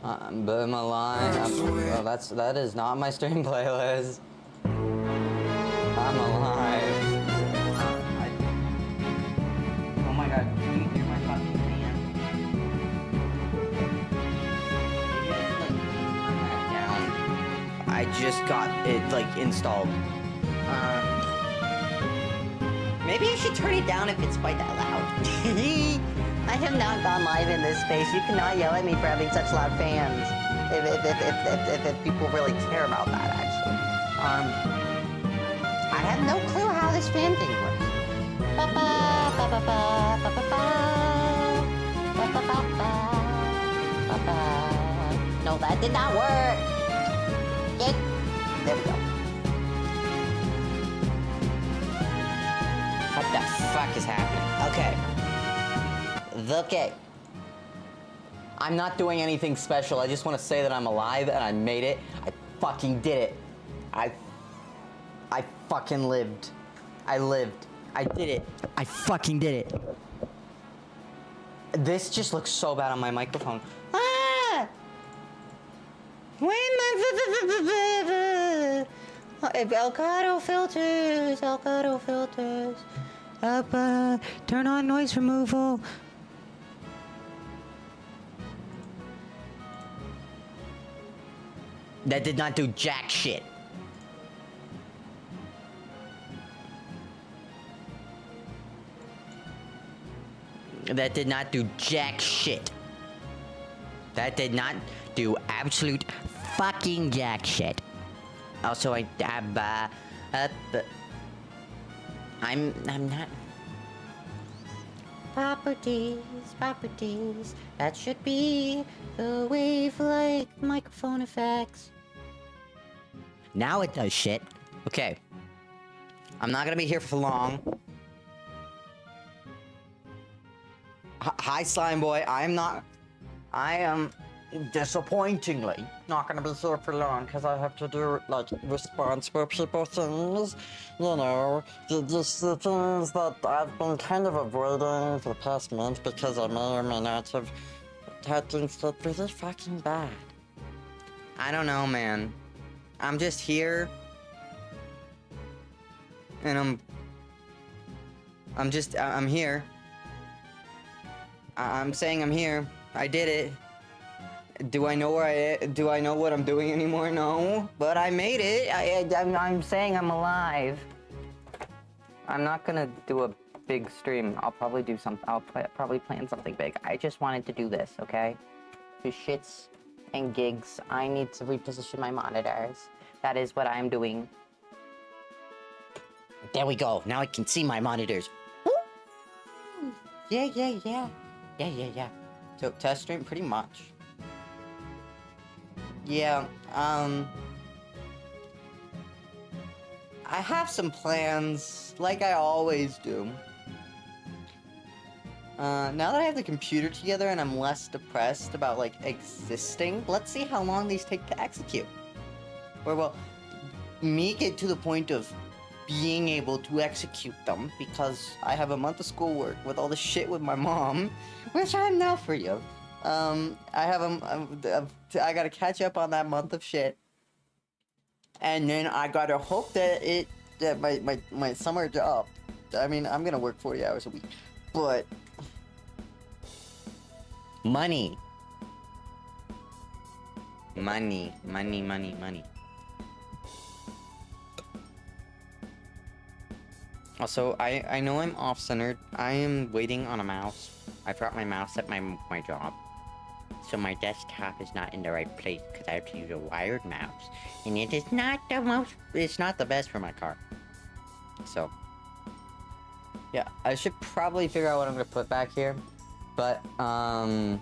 But I'm alive. Oh, that is not my stream playlist. I'm alive. Oh my god, can you hear my fucking fan? I just got it like installed. Maybe I should turn it down if it's quite that loud. I have not gone live in this space. You cannot yell at me for having such loud fans. If people really care about that, actually. I have no clue how this fan thing works. No, that did not work. There we go. What the fuck is happening? Okay. I'm not doing anything special. I just want to say that I'm alive and I made it. I fucking did it. I fucking lived. I lived. I did it. I fucking did it. This just looks so bad on my microphone. Ah! Elgato filters. Turn on noise removal. That did not do jack shit. That did not do jack shit. That did not do absolute fucking jack shit. Also, I'm not. Properties. That should be the wave-like microphone effects. Now it does shit. Okay. I'm not gonna be here for long. Hi, Slime Boy. I am disappointingly not gonna be here for long because I have to do like responsible people things, you know, just the things that I've been kind of avoiding for the past month because I may or may not have had things get really fucking bad. I don't know, man. I'm just here and I'm here. I'm saying I'm here. I did it. Do I know do I know what I'm doing anymore? No, but I made it. I'm saying I'm alive. I'm not gonna do a big stream. I'll probably do something. Probably plan something big. I just wanted to do this, okay? For shits and gigs, I need to reposition my monitors. That is what I'm doing. There we go. Now I can see my monitors. Woo! Yeah. So test stream pretty much. Yeah, I have some plans, like I always do. Now that I have the computer together and I'm less depressed about, like, existing, let's see how long these take to execute. Or, well, me get to the point of being able to execute them, because I have a month of schoolwork with all the shit with my mom, which I'm now free of. I gotta catch up on that month of shit. And then I gotta hope that my summer job, I mean, I'm gonna work 40 hours a week, but money. Also, I know I'm off-centered. I am waiting on a mouse. I forgot my mouse at my job. So my desktop is not in the right place because I have to use a wired mouse. And it is not it's not the best for my car. So, yeah, I should probably figure out what I'm gonna put back here. But, I'm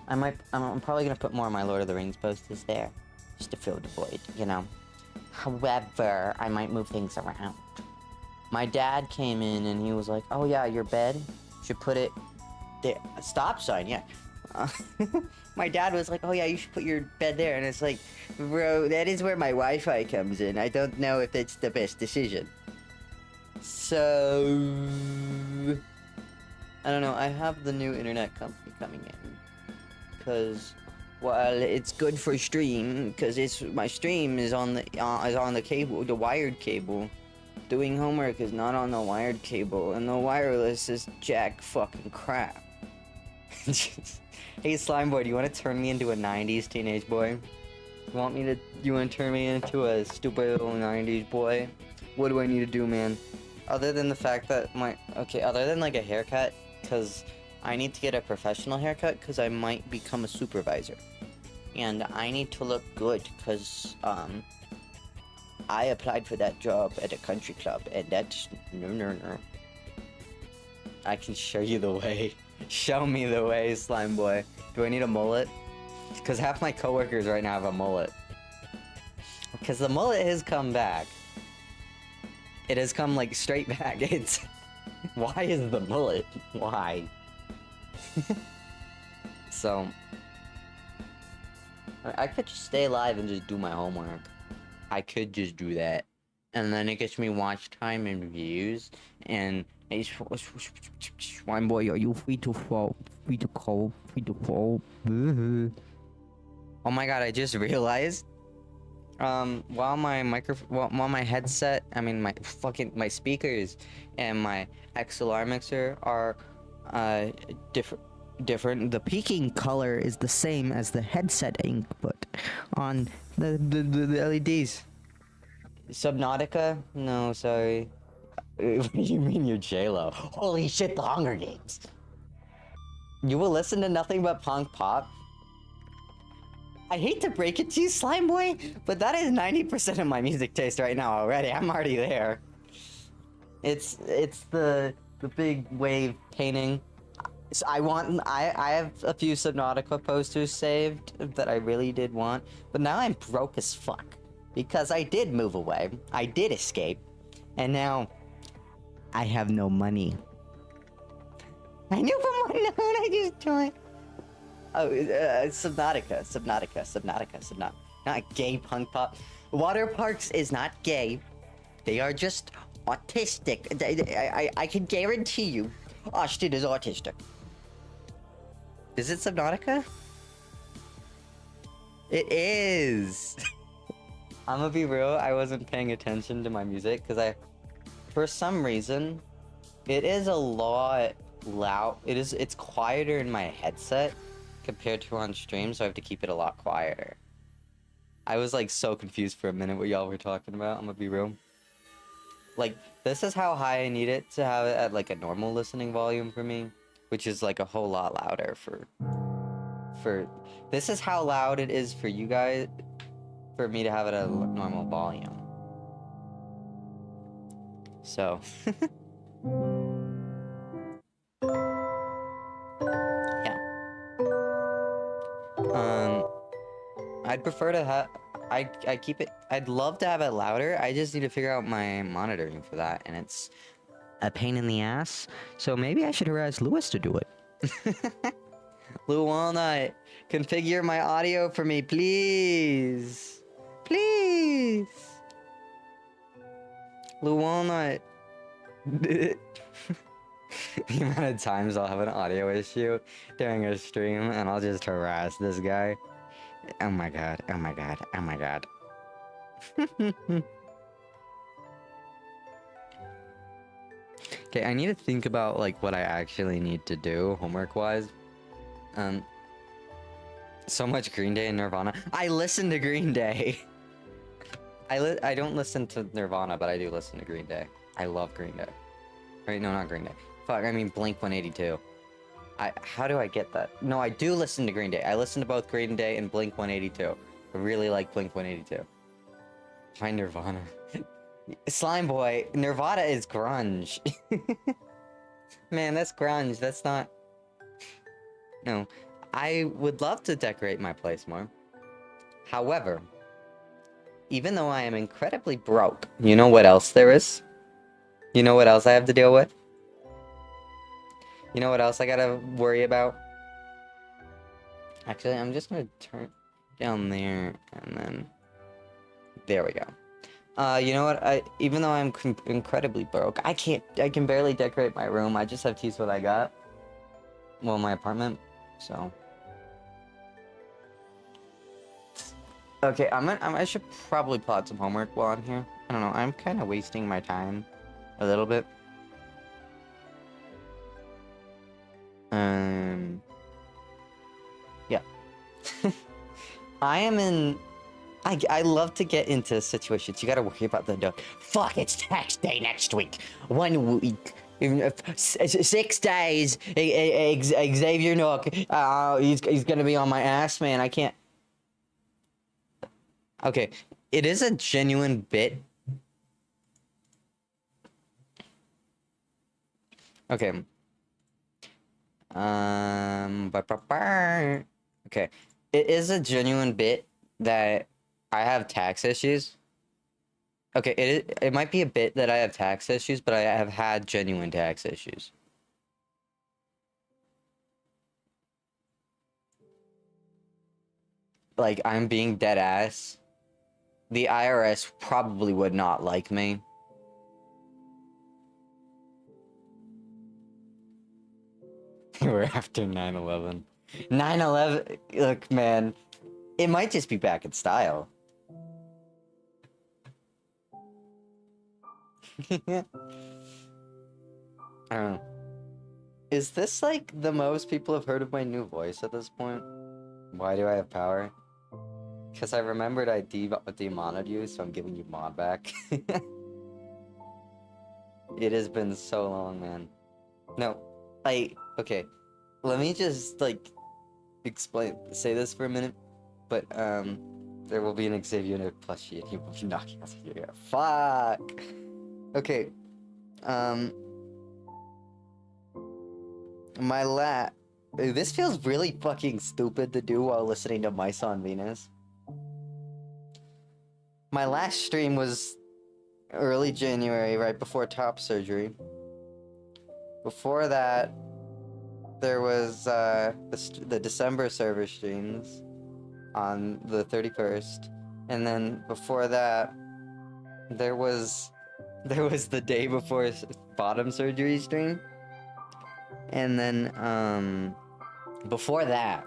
probably gonna put more of my Lord of the Rings posters there. Just to fill the void, you know. However, I might move things around. My dad came in and he was like, oh yeah, your bed, you should put it there. A stop sign, yeah. My dad was like, oh yeah, you should put your bed there. And it's like, bro, that is where my Wi-Fi comes in. I don't know if that's the best decision. So, I don't know. I have the new internet company coming in. Because Well, it's good for stream because it's my stream is on the cable, the wired cable. Doing homework is not on the wired cable, and the wireless is jack fucking crap. Hey slime boy, do you want to turn me into a 90s teenage boy? You want to turn me into a stupid little 90s boy? What do I need to do, man? Other than the fact that other than like a haircut, because I need to get a professional haircut because I might become a supervisor. And I need to look good because, I applied for that job at a country club, and that's no. I can show you the way. Show me the way, slime boy. Do I need a mullet? Because half my coworkers right now have a mullet. Because the mullet has come back. It has come, like, straight back. It's... Why is the mullet? Why? So... I could just stay alive and just do my homework. I could just do that. And then it gets me watch time and views. And... Slime boy, are you free to fall? Free to call? Free to fall? Oh my god, I just realized... while my headset, I mean my speakers and my XLR mixer are different. The peaking color is the same as the headset input on the LEDs. Subnautica? No, sorry. What do you mean you're J-Lo? Holy shit, the Hunger Games! You will listen to nothing but punk pop? I hate to break it to you, slime boy, but that is 90% of my music taste right now already. I'm already there. It's the big wave painting. So I have a few Subnautica posters saved that I really did want, but now I'm broke as fuck because I did move away. I did escape, and now I have no money. I knew from one note I just joined. Oh, Subnautica. Not gay punk pop. Water parks is not gay. They are just autistic. I can guarantee you, Austin is autistic. Is it Subnautica? It is. I'm gonna be real, I wasn't paying attention to my music because for some reason, it is a lot loud. It's quieter in my headset compared to on stream, so I have to keep it a lot quieter. I was like so confused for a minute what y'all were talking about, I'm gonna be real. Like, this is how high I need it to have it at like a normal listening volume for me, which is like a whole lot louder for this is how loud it is for you guys, for me to have it at a normal volume. So, yeah. I'd prefer to have, I keep it, I'd love to have it louder, I just need to figure out my monitoring for that, and it's a pain in the ass, so maybe I should harass Lewis to do it. Lou Walnut, configure my audio for me, please. Please. Lou Walnut. The amount of times I'll have an audio issue during a stream and I'll just harass this guy. Oh my god, oh my god, oh my god. Okay, I need to think about like what I actually need to do homework-wise. So much Green Day and Nirvana. I listen to Green Day. I don't listen to Nirvana, but I do listen to Green Day. I love Green Day. Wait, no, not Green Day. Fuck, I mean Blink-182. How do I get that? No, I do listen to Green Day. I listen to both Green Day and Blink-182. I really like Blink-182. Why Nirvana? Slime boy, Nirvana is grunge. Man, that's grunge. That's not... No. I would love to decorate my place more. However, even though I am incredibly broke, you know what else there is? You know what else I have to deal with? You know what else I gotta worry about? Actually, I'm just gonna turn down there, and then... There we go. You know what? Even though I'm incredibly broke, I can barely decorate my room. I just have to use what I got. Well, my apartment, so... Okay, I should probably plot some homework while I'm here. I don't know, I'm kind of wasting my time a little bit. Yeah. I am in... I love to get into situations. You gotta worry about the dough. Fuck, it's tax day next week. 1 week. 6 days. Xavier Nook. He's gonna be on my ass, man. I can't... Okay, it is a genuine bit. Okay. Okay. It is a genuine bit that I have tax issues. Okay, it might be a bit that I have tax issues, but I have had genuine tax issues. Like, I'm being dead ass. The IRS probably would not like me. We're after 9/11. 9/11, look, man, it might just be back in style. I don't know. Is this like the most people have heard of my new voice at this point? Why do I have power? Because I remembered I demodded you, so I'm giving you mod back. It has been so long, man. No, okay. Let me just, like, say this for a minute. But, there will be an Xavier Nook plushie and he will be knocking us here. Fuck! Okay, this feels really fucking stupid to do while listening to Mice on Venus. My last stream was early January, right before top surgery. Before that, there was the December server streams on the 31st, and then before that, there was the day before bottom surgery stream, and then before that,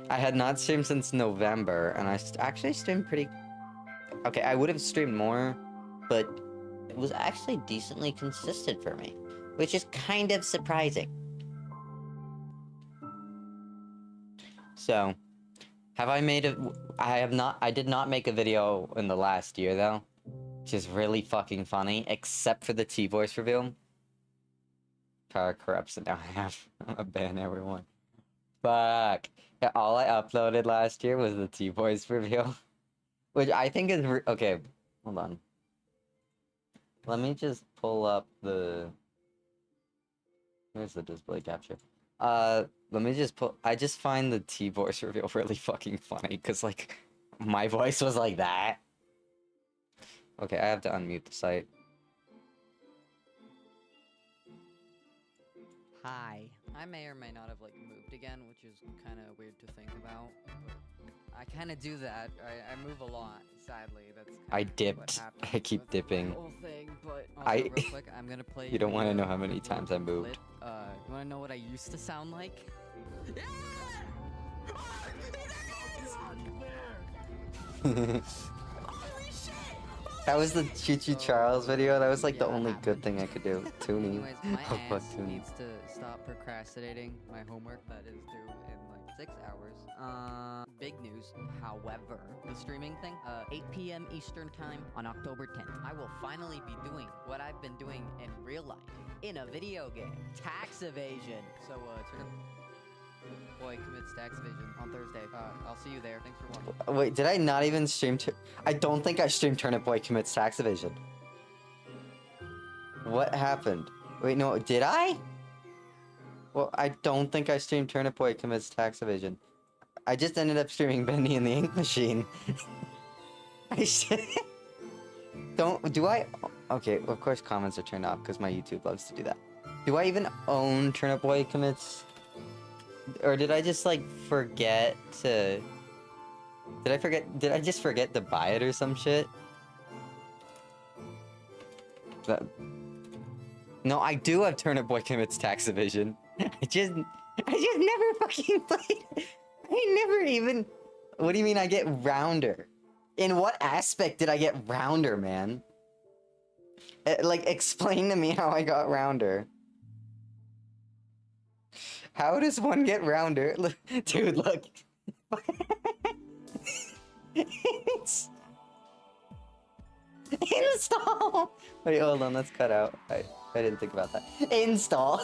I had not streamed since November, and I actually streamed pretty. Okay, I would have streamed more, but it was actually decently consistent for me, which is kind of surprising. So, have I made a... I did not make a video in the last year, though, which is really fucking funny, except for the T-voice reveal. Power corrupts, and now I have... I'm gonna ban everyone. Fuck. Yeah, all I uploaded last year was the T-voice reveal. Which I think is... Okay, hold on. Let me just pull up the... Where's the display capture? Let me just pull... I just find the T-voice reveal really fucking funny, because, like, my voice was like that. Okay, I have to unmute the site. Hi. I may or may not have, like, moved again, which is kind of weird to think about. I kind of do that. I move a lot, sadly. That's I dipped. I keep dipping. Whole thing, but real quick, I'm gonna play. You don't want to know how many times I moved. You want to know what I used to sound like? That was the Choo Choo Charles video. That was like the only good thing I could do. Toonie. Anyways, my ass needs to stop procrastinating my homework that is due in like 6 hours. Big news, however, the streaming thing, 8 p.m. Eastern time on October 10th. I will finally be doing what I've been doing in real life, in a video game. Tax evasion. So, boy commits tax evasion on Thursday. I'll see you there. Thanks for watching. Wait, did I not even stream? I don't think I streamed Turnip Boy commits tax evasion. What happened? Wait, no, did I? Well, I don't think I streamed Turnip Boy commits tax evasion. I just ended up streaming Bendy and the Ink Machine. Do I? Okay, of course comments are turned off because my YouTube loves to do that. Do I even own Turnip Boy commits? Or did I just, like, forget to... Did I just forget to buy it or some shit? No, I do have Turnip Boy commits tax evasion. I just never fucking played it. I never even... What do you mean I get rounder? In what aspect did I get rounder, man? Like, explain to me how I got rounder. How does one get rounder? Dude, look. Install! Wait, hold on, let's cut out. I didn't think about that. Install!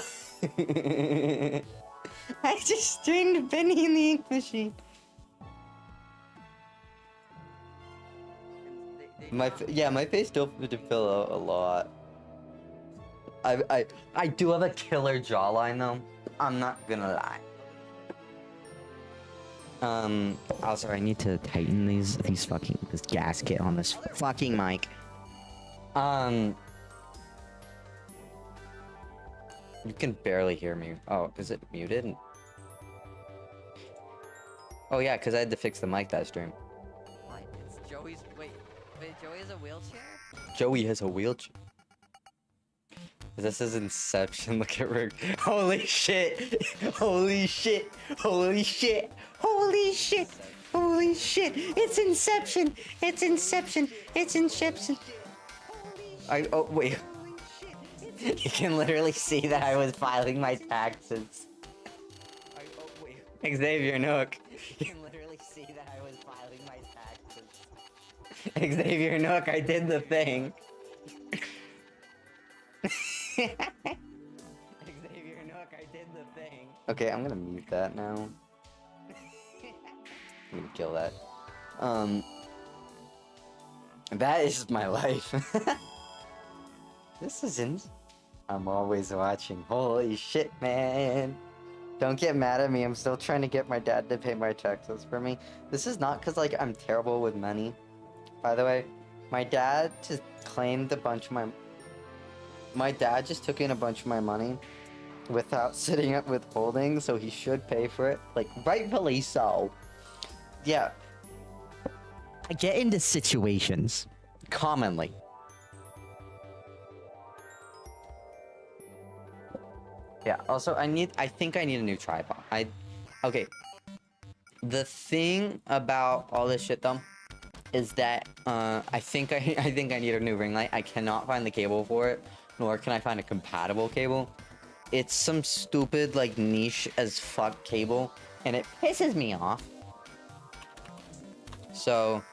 I just strained Benny in the ink machine. My face still did fill out a lot. I do have a killer jawline though. I'm not gonna lie. Also I need to tighten this gasket on this fucking mic. You can barely hear me. Oh, is it muted? Oh yeah, because I had to fix the mic that stream. What? It's Joey's. Wait, Joey has a wheelchair? Joey has a wheelchair. This is Inception. Look at Rick. Holy shit! Holy shit! Holy shit! Holy shit! Holy shit! It's Inception! It's Inception! It's Inception! Oh wait. You can literally see that I was filing my taxes. Xavier Nook. You can literally see that I was filing my taxes. Xavier Nook, I did the thing. Xavier Nook, I did the thing. Okay, I'm gonna mute that now. I'm gonna kill that. That is my life. This isn't. I'm always watching. Holy shit, man. Don't get mad at me. I'm still trying to get my dad to pay my taxes for me. This is not because, like, I'm terrible with money. By the way, my dad just claimed a bunch of my... My dad just took in a bunch of my money without sitting up withholding, so he should pay for it. Like, rightfully so. Yeah. I get into situations. Commonly. Yeah, also, I think I need a new tripod. Okay. The thing about all this shit, though, is that, I think I need a new ring light. I cannot find the cable for it, nor can I find a compatible cable. It's some stupid, like, niche as fuck cable, and it pisses me off. So,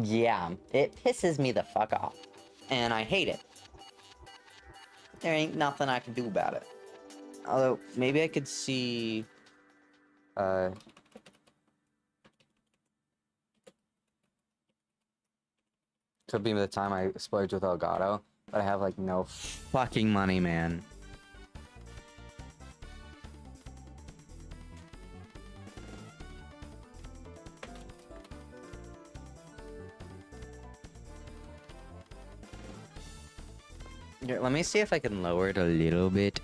yeah, it pisses me the fuck off. And I hate it. There ain't nothing I can do about it. Although, maybe I could see... Could be the time I splurged with Elgato, but I have, like, no fucking money, man. Here, let me see if I can lower it a little bit.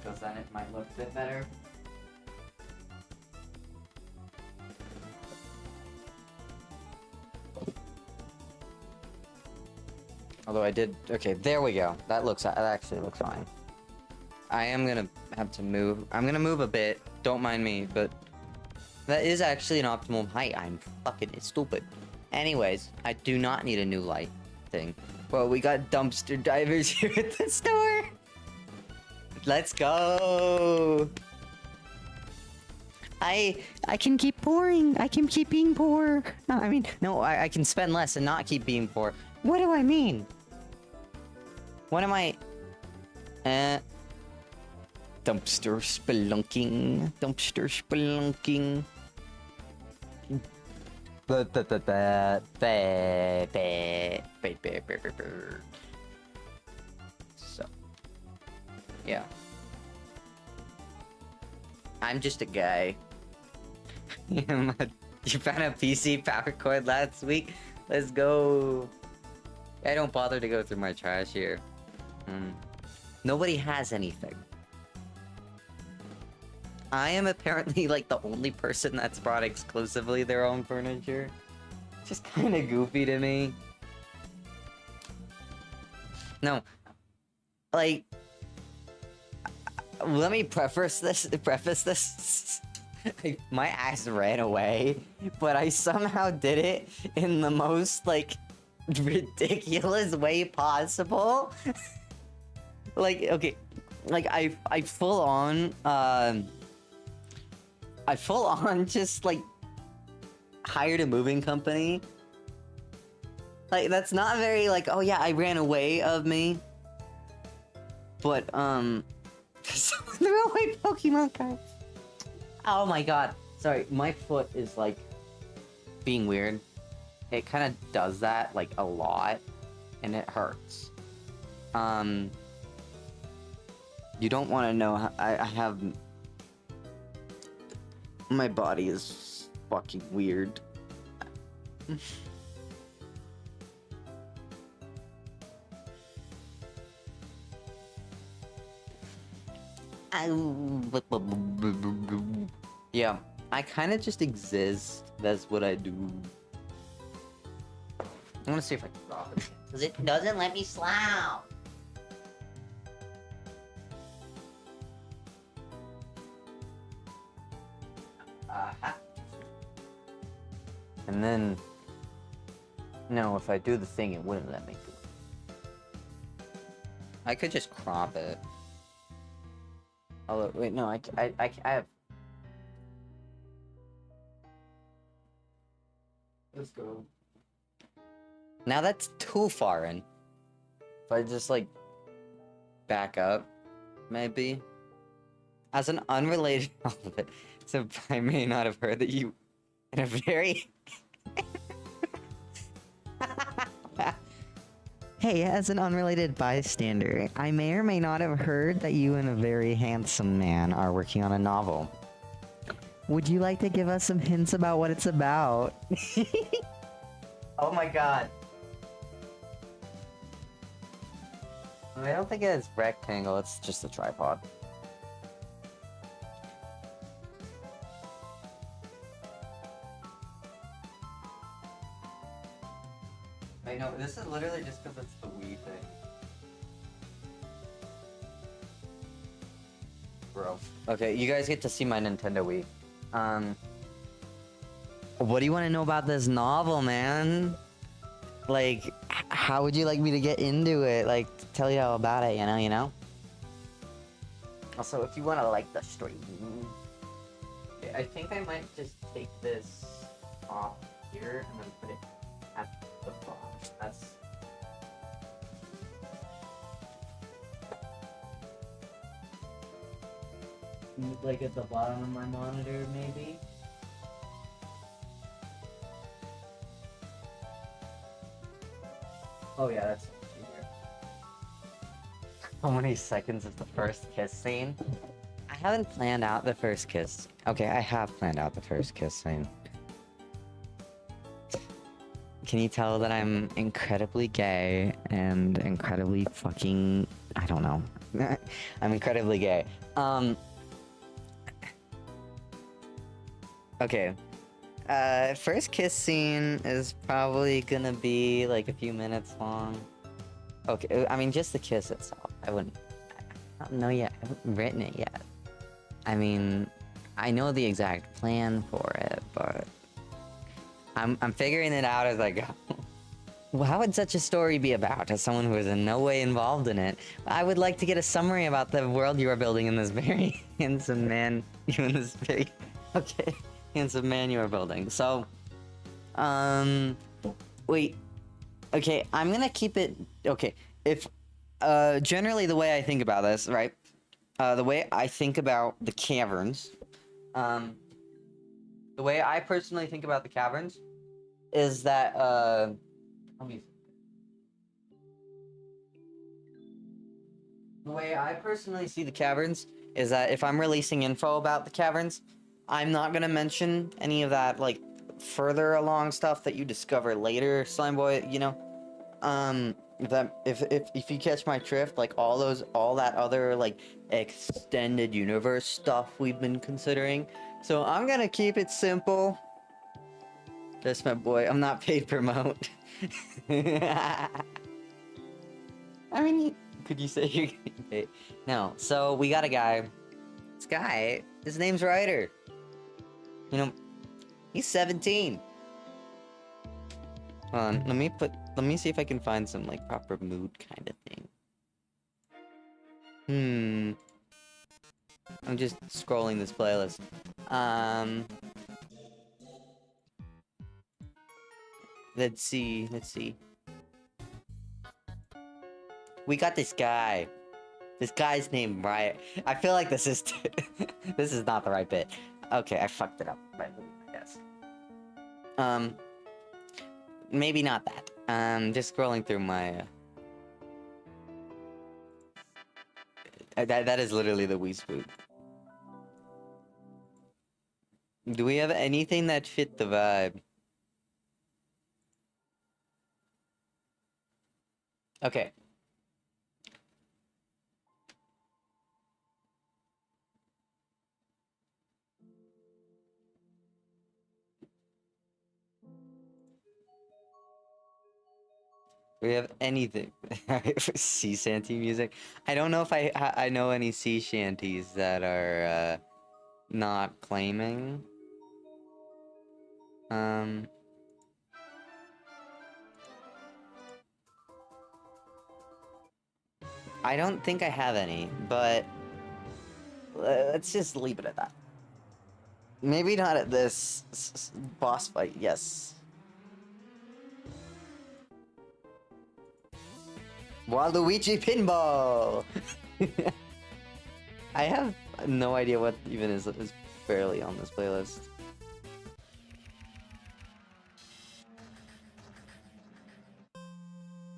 Because then it might look a bit better. Although I did... Okay, there we go. That actually looks fine. I am gonna have to move. I'm gonna move a bit. Don't mind me, but... That is actually an optimum height. I'm fucking stupid. Anyways, I do not need a new light thing. Well, we got dumpster divers here at the store. Let's go. I can keep pouring. I can keep being poor. No, I mean, no, I can spend less and not keep being poor. What do I mean? What am I? Dumpster spelunking. Dumpster spelunking. So, yeah. I'm just a guy. You found a PC power cord last week? Let's go. I don't bother to go through my trash here. Nobody has anything. I am apparently, like, the only person that's brought exclusively their own furniture. Just kind of goofy to me. No. like, let me preface this. Like, my ass ran away, but I somehow did it in the most, like, ridiculous way possible. Like, okay, like, I full on just, like, hired a moving company. Like, that's not very, like, oh yeah, I ran away of me. But, someone threw away Pokemon cards. Oh my god. Sorry, my foot is, like, being weird. It kind of does that, like, a lot. And it hurts. You don't want to know how I have... My body is fucking weird. Yeah, I kind of just exist. That's what I do. I'm gonna see if I can drop it. Because it doesn't let me slouch. And then... No, if I do the thing, it wouldn't let me do it. I could just crop it. Although, wait, no, I have... Let's go. Now that's too far in. If I just, like, back up, maybe. As an unrelated... So I may not have heard that you... In a very... Hey, as an unrelated bystander, I may or may not have heard that you and a very handsome man are working on a novel. Would you like to give us some hints about what it's about? Oh my god. I don't think it's rectangle, it's just a tripod. I know, this is literally just because it's the Wii thing. Bro. Okay, you guys get to see my Nintendo Wii. What do you want to know about this novel, man? Like, how would you like me to get into it? Like, tell you all about it, you know? Also, if you want to like the stream... I think I might just take this off here and then put it at the bottom. That's... Like at the bottom of my monitor, maybe? Oh yeah, that's easier. How many seconds is the first kiss scene? I haven't planned out the first kiss. Okay, I have planned out the first kiss scene. Can you tell that I'm incredibly gay and incredibly fucking... I don't know. I'm incredibly gay. Okay. First kiss scene is probably gonna be like a few minutes long. Okay, I mean, just the kiss itself. I don't know yet. I haven't written it yet. I mean, I know the exact plan for it, but... I'm figuring it out as I go. Well, how would such a story be about, as someone who is in no way involved in it? I would like to get a summary about the world you are building in this very handsome man. You in this very... Okay. Handsome man you are building. So... Wait. Okay, I'm gonna keep it... Okay, if... Generally the way I think about this, right? The way I think about the caverns... The way I personally think about the caverns... is that, let me... The way I personally see the caverns is that if I'm releasing info about the caverns, I'm not gonna mention any of that, like, further along stuff that you discover later, Slime Boy, you know? If you catch my drift, like, all that other, like, extended universe stuff we've been considering. So I'm gonna keep it simple. That's my boy. I'm not paid promote. I mean, Could you say you're getting paid? No. So we got a guy. This guy, his name's Ryder. You know, he's 17. Hold on, let me see if I can find some, like, proper mood kind of thing. I'm just scrolling this playlist. Let's see. We got this guy. This guy's named Riot. I feel like this is this is not the right bit. Okay, I fucked it up. I guess. Maybe not that. Just scrolling through my. That is literally the Wii Spook. Do we have anything that fit the vibe? Okay. We have anything. Sea shanty music. I don't know if I know any sea shanties that are not claiming. I don't think I have any, but let's just leave it at that. Maybe not at this boss fight. Yes. Waluigi Pinball! I have no idea what even is barely on this playlist.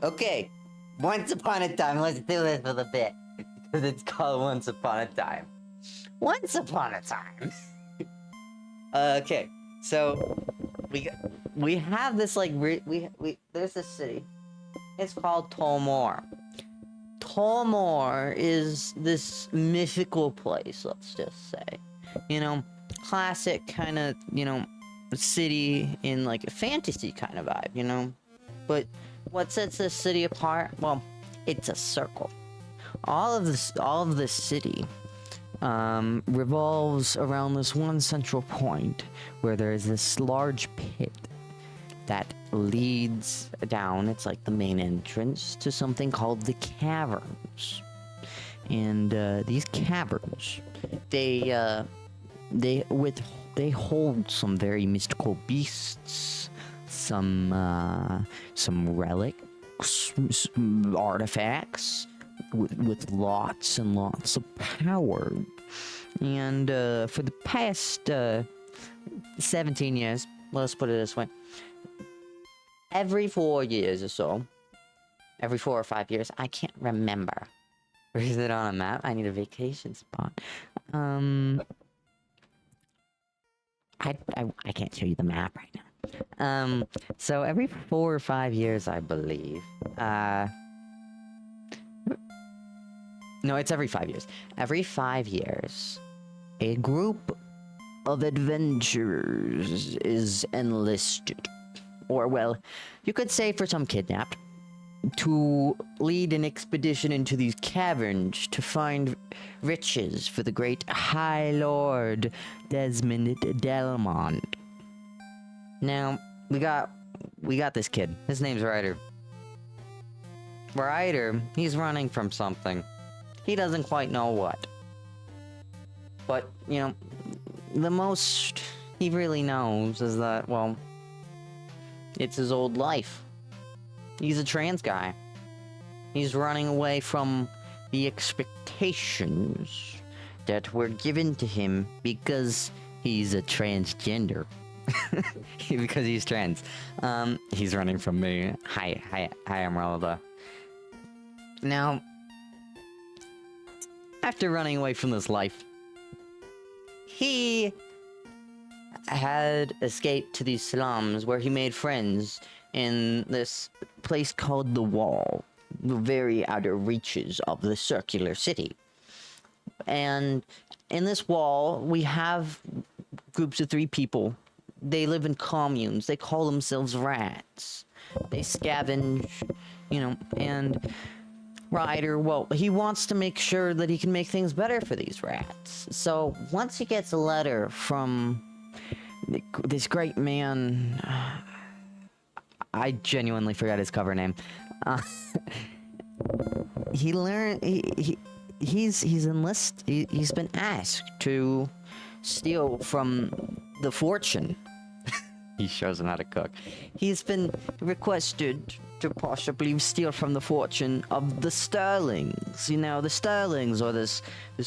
Okay, Once Upon a Time, let's do this for the bit. Because it's called Once Upon a Time. Once Upon a Time! Okay, so we have this like, there's this city. It's called Tolmor. Tolmor is this mythical place, let's just say. You know, classic kind of, you know, city in like a fantasy kind of vibe, you know? But what sets this city apart? Well, it's a circle. All of this city revolves around this one central point where there is this large pit that leads down. It's like the main entrance to something called the caverns. And these caverns, they hold some very mystical beasts, some relics, some artifacts with lots and lots of power. And for the past 17 years, let's put it this way, every 4 years or so, every 4 or 5 years, I can't remember. Or is it on a map? I need a vacation spot. I can't show you the map right now. So every 4 or 5 years, I believe. No, it's every 5 years. Every 5 years, a group of adventurers is enlisted. Or, well, you could say for some kidnapped, to lead an expedition into these caverns to find riches for the great High Lord Desmond Delmont. Now, we got this kid. His name's Ryder. Ryder, he's running from something. He doesn't quite know what. But, you know, the most he really knows is that, well, it's his old life. He's a trans guy. He's running away from the expectations that were given to him because he's a transgender. Because he's trans. He's running from me. Hi, Umbrella. Now, after running away from this life, he had escaped to these slums where he made friends in this place called the Wall, the very outer reaches of the circular city. And in this wall, we have groups of 3 people. They live in communes. They call themselves rats. They scavenge, you know, and Ryder, well, he wants to make sure that he can make things better for these rats. So once he gets a letter from this great man, I genuinely forgot his cover name. He learned he's been asked to steal from the fortune. He shows him how to cook. He's been requested to possibly steal from the fortune of the Sterlings. You know, the Sterlings are this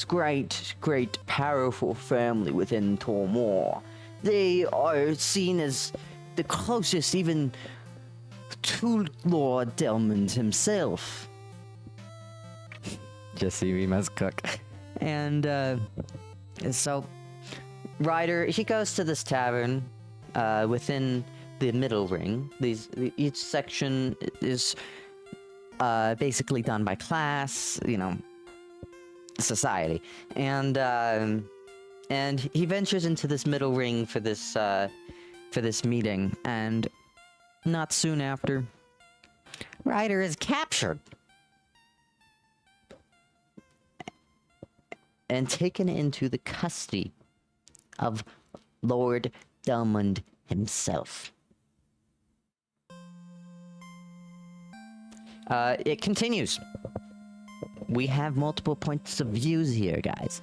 great, powerful family within Tormor. They are seen as the closest even to Lord Delmond himself. Jesse, we must cook. And, so, Ryder, he goes to this tavern, within the middle ring. Each section is, basically done by class, you know, society. And he ventures into this middle ring for this meeting, and not soon after, Ryder is captured and taken into the custody of Lord Delmond himself. It continues. We have multiple points of views here, guys.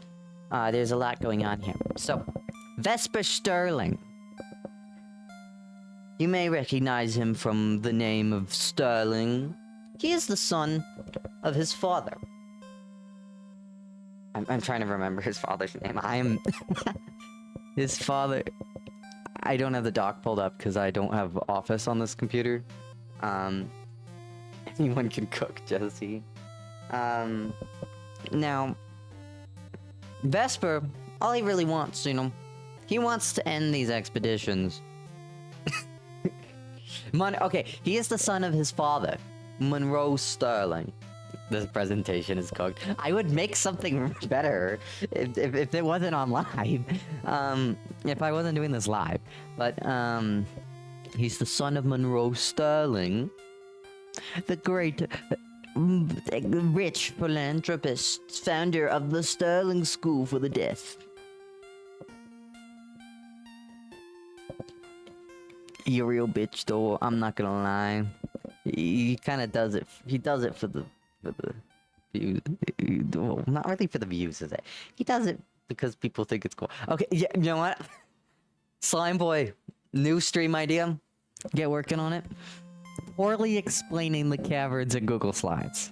There's a lot going on here. So, Vesper Sterling. You may recognize him from the name of Sterling. He is the son of his father. I'm trying to remember his father's name. His father... I don't have the doc pulled up because I don't have Office on this computer. Anyone can cook, Jesse. Now... Vesper, all he really wants, you know... He wants to end these expeditions. Okay, he is the son of his father, Monroe Sterling. This presentation is cooked. I would make something better if it wasn't on live. If I wasn't doing this live. But, he's the son of Monroe Sterling, the great, rich philanthropist, founder of the Sterling School for the Deaf. You real bitch, though. I'm not gonna lie. He kind of does it. He does it for the views. Well, not really for the views, is it? He does it because people think it's cool. Okay, yeah, you know what? Slime Boy, new stream idea. Get working on it. Poorly explaining the caverns in Google Slides.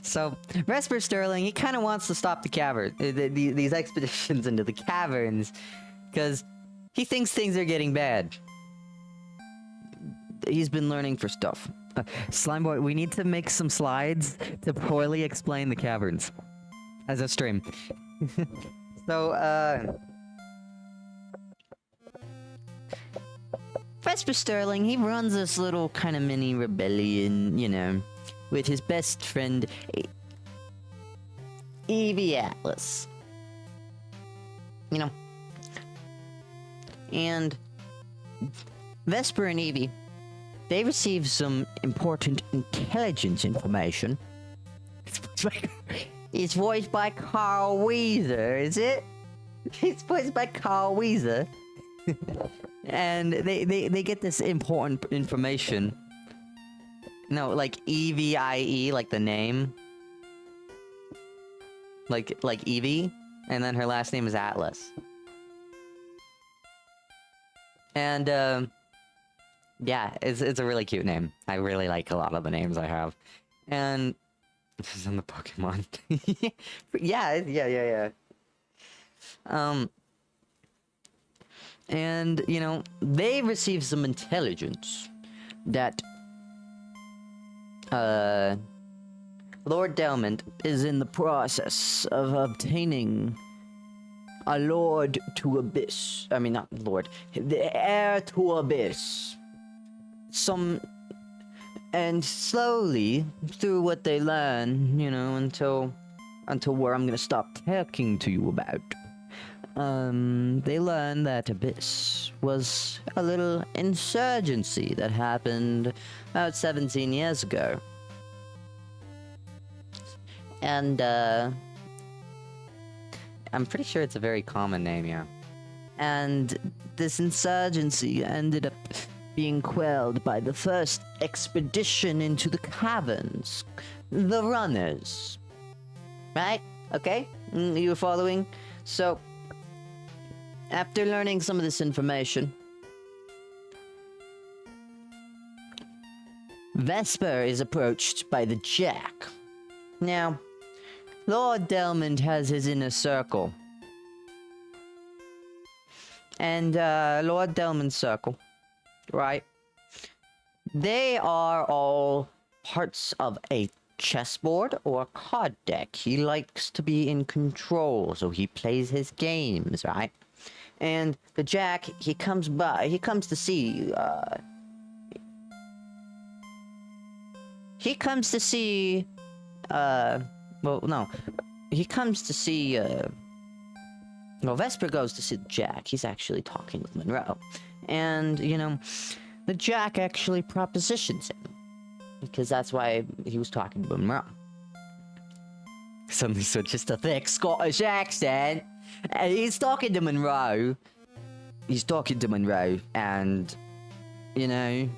So, Vesper Sterling, he kind of wants to stop the cavern, these expeditions into the caverns, because he thinks things are getting bad. He's been learning for stuff. Slime Boy, we need to make some slides to poorly explain the caverns as a stream. So, Vesper Sterling, he runs this little kind of mini rebellion, you know, with his best friend, Evie Atlas. You know. And Vesper and Evie, they receive some important intelligence information. It's voiced by Carl Weezer, is it? It's voiced by Carl Weezer. And they get this important information. No, like EVIE, like the name. Like Evie, and then her last name is Atlas. And, yeah, it's a really cute name. I really like a lot of the names I have. And this is in the Pokemon. Yeah. And, you know, they receive some intelligence that, Lord Delmond is in the process of obtaining a Lord to Abyss. I mean, not Lord. The heir to Abyss. And slowly, through what they learn, you know, until where I'm gonna stop talking to you about. they learned that Abyss was a little insurgency that happened about 17 years ago. And, I'm pretty sure it's a very common name, yeah. And this insurgency ended up being quelled by the first expedition into the caverns. The Runners. Right? Okay? You following? So, after learning some of this information, Vesper is approached by the Jack. Now, Lord Delmond has his inner circle. And, Lord Delmond's circle, right? They are all parts of a chessboard or a card deck. He likes to be in control, so he plays his games, right? And the Jack, he comes to see, Vesper goes to see the Jack. He's actually talking with Monroe. And, you know, the Jack actually propositions him. Because that's why he was talking to Monroe. Suddenly switches to thick Scottish accent. And he's talking to Monroe. And, you know,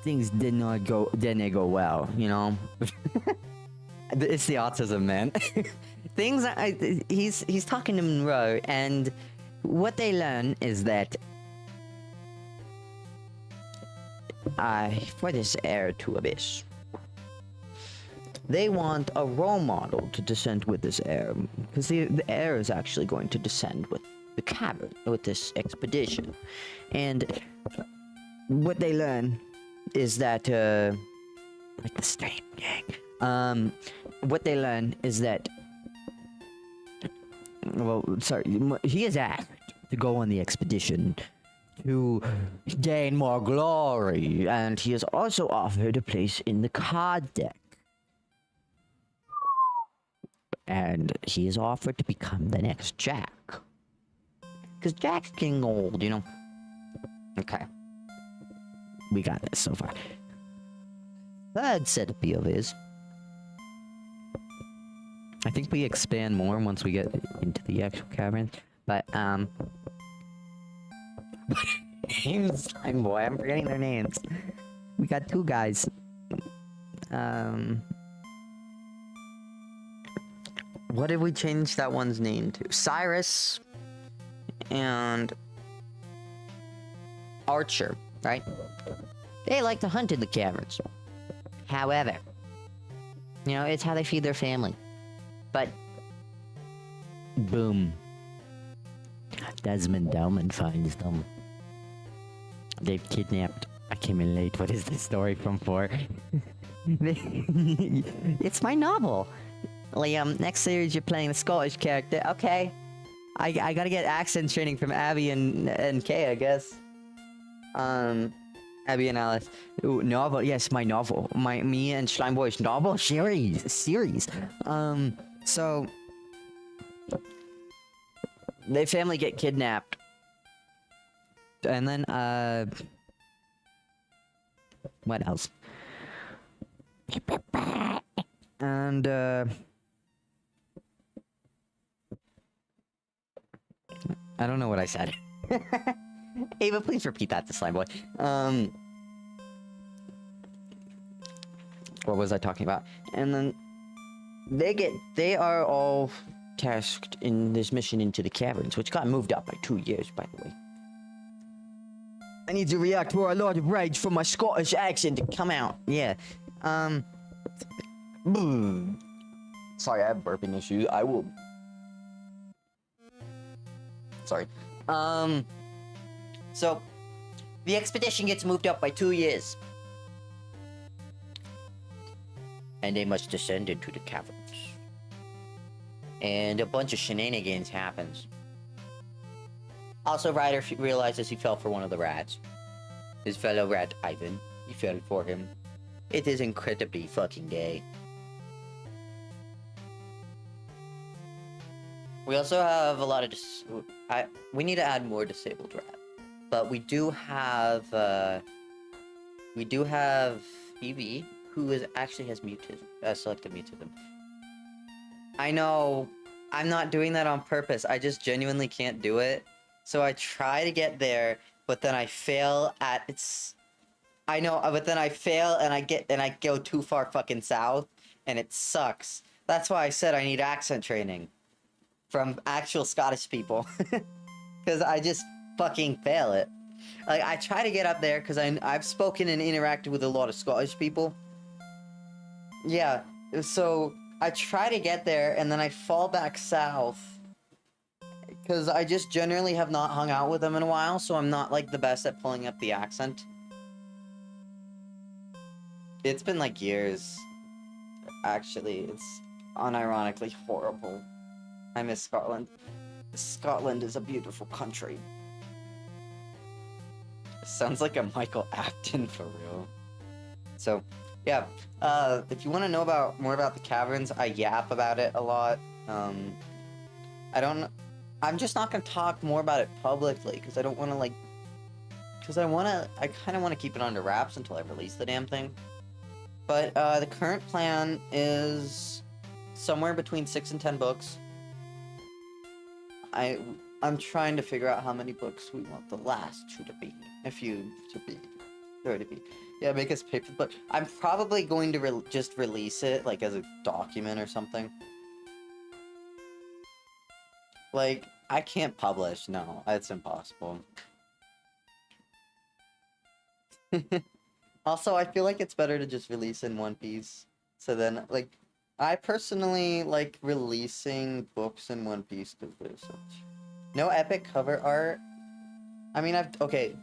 things didn't go well, you know? It's the autism, man. He's talking to Monroe, and what they learn is that for this heir to Abyss, they want a role model to descend with this heir, because the heir is actually going to descend with the cavern, with this expedition. And what they learn is that, like the stream gang, what they learn is that, he is asked to go on the expedition to gain more glory, and he is also offered a place in the card deck. And he is offered to become the next Jack. Because Jack's getting old, you know? Okay. We got this so far. Third set of POVs. I think we expand more once we get into the actual cavern. But, names, slime boy, I'm forgetting their names. We got two guys. What did we change that one's name to? Cyrus and Archer, right? They like to hunt in the caverns. However, you know, it's how they feed their family. But, boom. Desmond Delmond finds them. They've kidnapped. I came in late. What is this story from for? It's my novel. Liam, next series you're playing the Scottish character. Okay. I gotta get accent training from Abby and Kay, I guess. Abby and Alice. Ooh, novel. Yes, my novel. Me and Schleimboy's novel series. So their family get kidnapped. And then, what else? And, I don't know what I said. Ava, please repeat that to Slimeboy. What was I talking about? And then they are all tasked in this mission into the caverns, which got moved up by 2 years, by the way. I need to react to a lot of rage for my Scottish accent to come out. Yeah. Sorry, I have burping issues. I will... Sorry. So, the expedition gets moved up by 2 years. And they must descend into the caverns. And a bunch of shenanigans happens. Also, Ryder realizes he fell for one of the rats. His fellow rat, Ivan. He fell for him. It is incredibly fucking gay. We also have a lot of we need to add more disabled rap. But we do have Evie, who actually has selective mutism. I know I'm not doing that on purpose. I just genuinely can't do it. So I try to get there, but then I fail at I know, but then I fail and I go too far fucking south, and it sucks. That's why I said I need accent training from actual Scottish people, because I just fucking fail it. Like, I try to get up there because I've spoken and interacted with a lot of Scottish people. Yeah, so I try to get there and then I fall back south because I just generally have not hung out with them in a while, so I'm not like the best at pulling up the accent. It's been like years. Actually, it's unironically horrible. I miss Scotland. Scotland is a beautiful country. Sounds like a Michael Afton for real. So, yeah. If you want to know more about the caverns, I yap about it a lot. I don't. I'm just not gonna talk more about it publicly because I don't want to like. Because I kind of want to keep it under wraps until I release the damn thing. But the current plan is somewhere between 6 and 10 books. I'm trying to figure out how many books we want the last two to be. Yeah, make us pay for the book. I'm probably going to just release it, like, as a document or something. Like, I can't publish, no. It's impossible. Also, I feel like it's better to just release in one piece. So then, like, I personally like releasing books in one piece because there's such... No epic cover art. I mean, okay.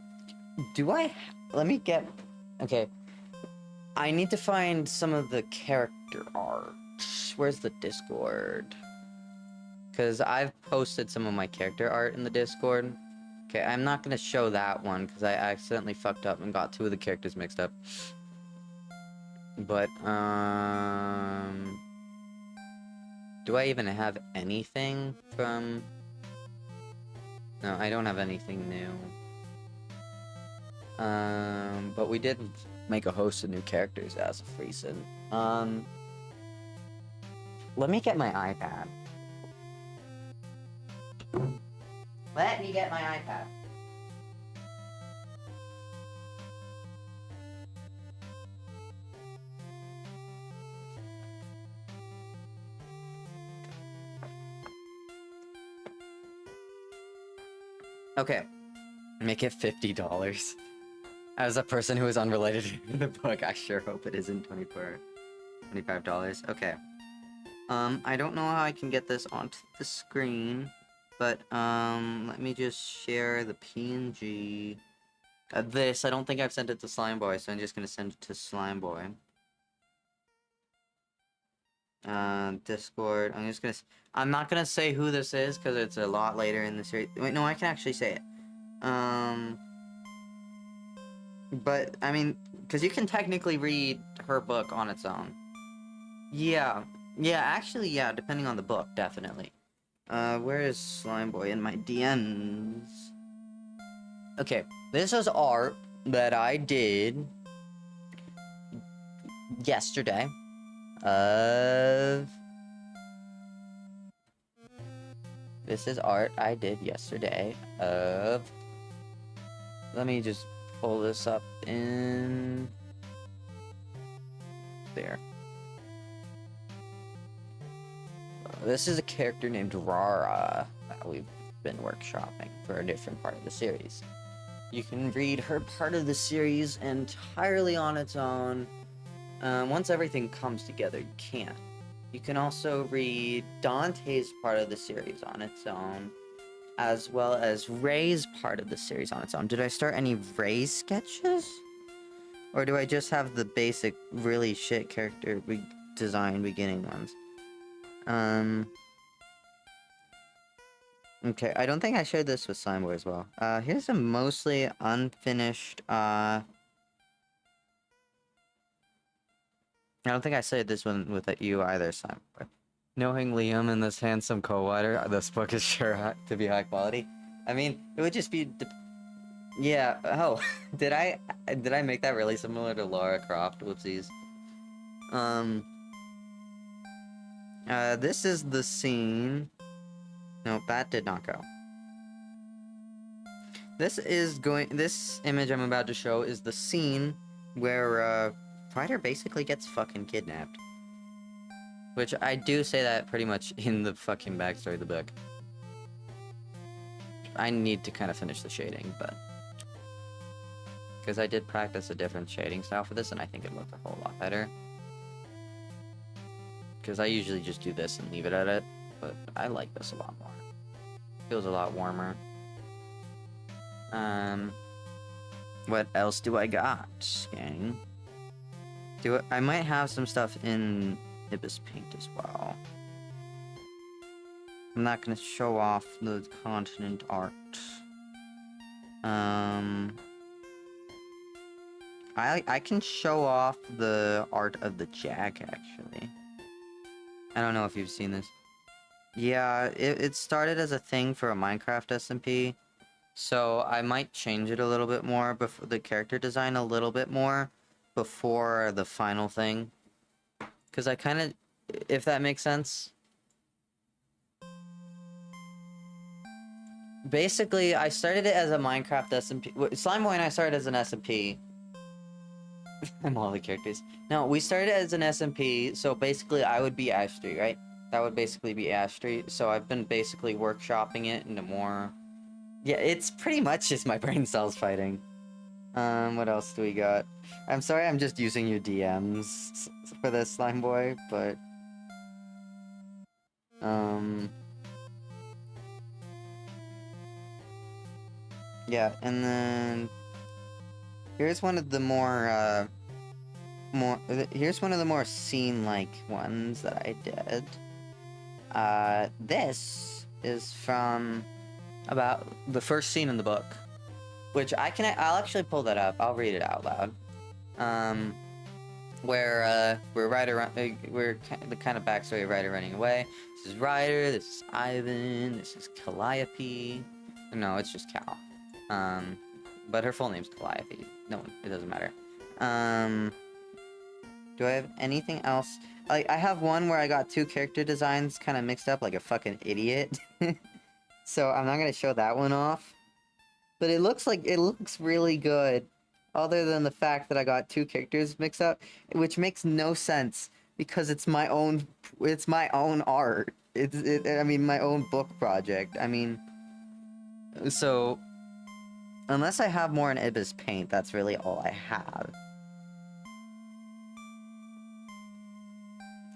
Let me get... Okay. I need to find some of the character art. Where's the Discord? Because I've posted some of my character art in the Discord. Okay, I'm not going to show that one because I accidentally fucked up and got two of the characters mixed up. But, do I even have anything from... No, I don't have anything new. But we did make a host of new characters as of recent. Let me get my iPad. Let me get my iPad. Okay. Make it $50. As a person who is unrelated to the book, I sure hope it isn't $25. Okay. I don't know how I can get this onto the screen, but, let me just share the PNG. I don't think I've sent it to Slimeboy, so I'm just gonna send it to Slimeboy. Discord, I'm not gonna say who this is, because it's a lot later in the series. Wait, no, I can actually say it. But, I mean, because you can technically read her book on its own. Yeah, actually, yeah, depending on the book, definitely. Where is Slimeboy in my DMs? Okay, this is art that I did yesterday. This is art I did yesterday of... Let me just pull this up in... There. This is a character named Rara that we've been workshopping for a different part of the series. You can read her part of the series entirely on its own. Once everything comes together, you can. You can also read Dante's part of the series on its own, as well as Ray's part of the series on its own. Did I start any Ray sketches? Or do I just have the basic, really shit character design beginning ones? Okay, I don't think I shared this with Slimeboy as well. Here's a mostly unfinished, I don't think I shared this one with you either, Slimeboy. Knowing Liam and this handsome co-writer, this book is sure to be high quality. I mean, it would just be... Yeah, oh, did I make that really similar to Lara Croft? Whoopsies. This is the scene... No, that did not go. This image I'm about to show is the scene where, Ryder basically gets fucking kidnapped. Which I do say that pretty much in the fucking backstory of the book. I need to kind of finish the shading, but... Because I did practice a different shading style for this, and I think it looked a whole lot better. Because I usually just do this and leave it at it, but I like this a lot more. Feels a lot warmer. What else do I got, gang? I might have some stuff in Ibis Paint as well. I'm not gonna show off the continent art. I can show off the art of the Jack, actually. I don't know if you've seen this. Yeah, it started as a thing for a Minecraft SMP. So I might change it a little bit more, before the character design a little bit more, before the final thing. Because I kind of, if that makes sense. Basically, I started it as a Minecraft SMP. Slime Boy and I started as an SMP. I'm all the characters. No, we started as an SMP, so basically I would be Astrii, right? That would basically be Astrii. So I've been basically workshopping it into more... Yeah, it's pretty much just my brain cells fighting. What else do we got? I'm sorry I'm just using your DMs for this, Slime Boy, but... Yeah, and then... Here's one of the more, here's one of the more scene-like ones that I did. This is from about the first scene in the book, which I'll actually pull that up. I'll read it out loud. Where we're the kind of backstory of Ryder running away. This is Ryder. This is Ivan. This is Calliope. No, it's just Cal. But her full name's Calliope. No, it doesn't matter. Do I have anything else? Like, I have one where I got two character designs kind of mixed up like a fucking idiot. So I'm not gonna show that one off. But it looks really good. Other than the fact that I got two characters mixed up, which makes no sense because it's my own art. I mean, my own book project. I mean, so unless I have more in Ibis Paint, that's really all I have.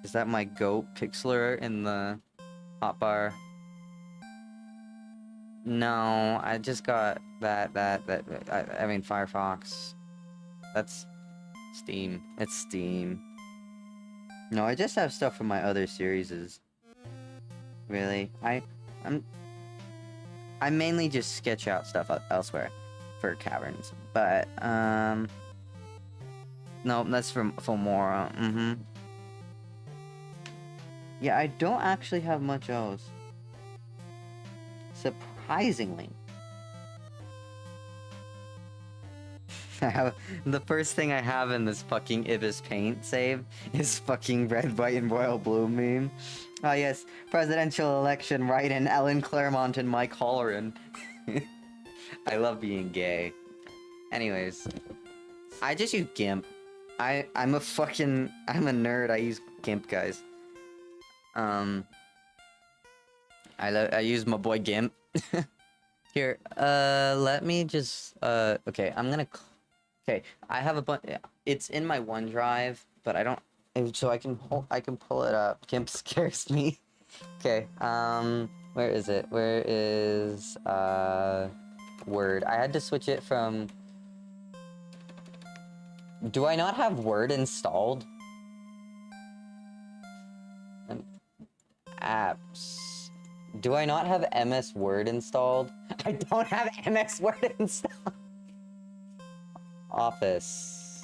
Is that my goat pixeler in the hotbar? No, I just got I mean Firefox. That's Steam. It's Steam. No, I just have stuff from my other series. Really, I mainly just sketch out stuff elsewhere for caverns, but no, that's from Filmora. Yeah, I don't actually have much else. Surprisingly. The first thing I have in this fucking Ibis Paint save is fucking red, white, and royal blue meme. Oh yes, presidential election, right in Ellen Claremont and Mike Halloran. I love being gay. Anyways, I just use GIMP. I'm a nerd, I use GIMP, guys. I use my boy GIMP. Here, let me just, okay, okay, I have a bunch, it's in my OneDrive, but I don't, so I can pull it up. GIMP scares me. Okay, where is it? Where is, Word? I had to switch it from, do I not have Word installed? Apps. Do I not have MS Word installed? I don't have MS Word installed. Office.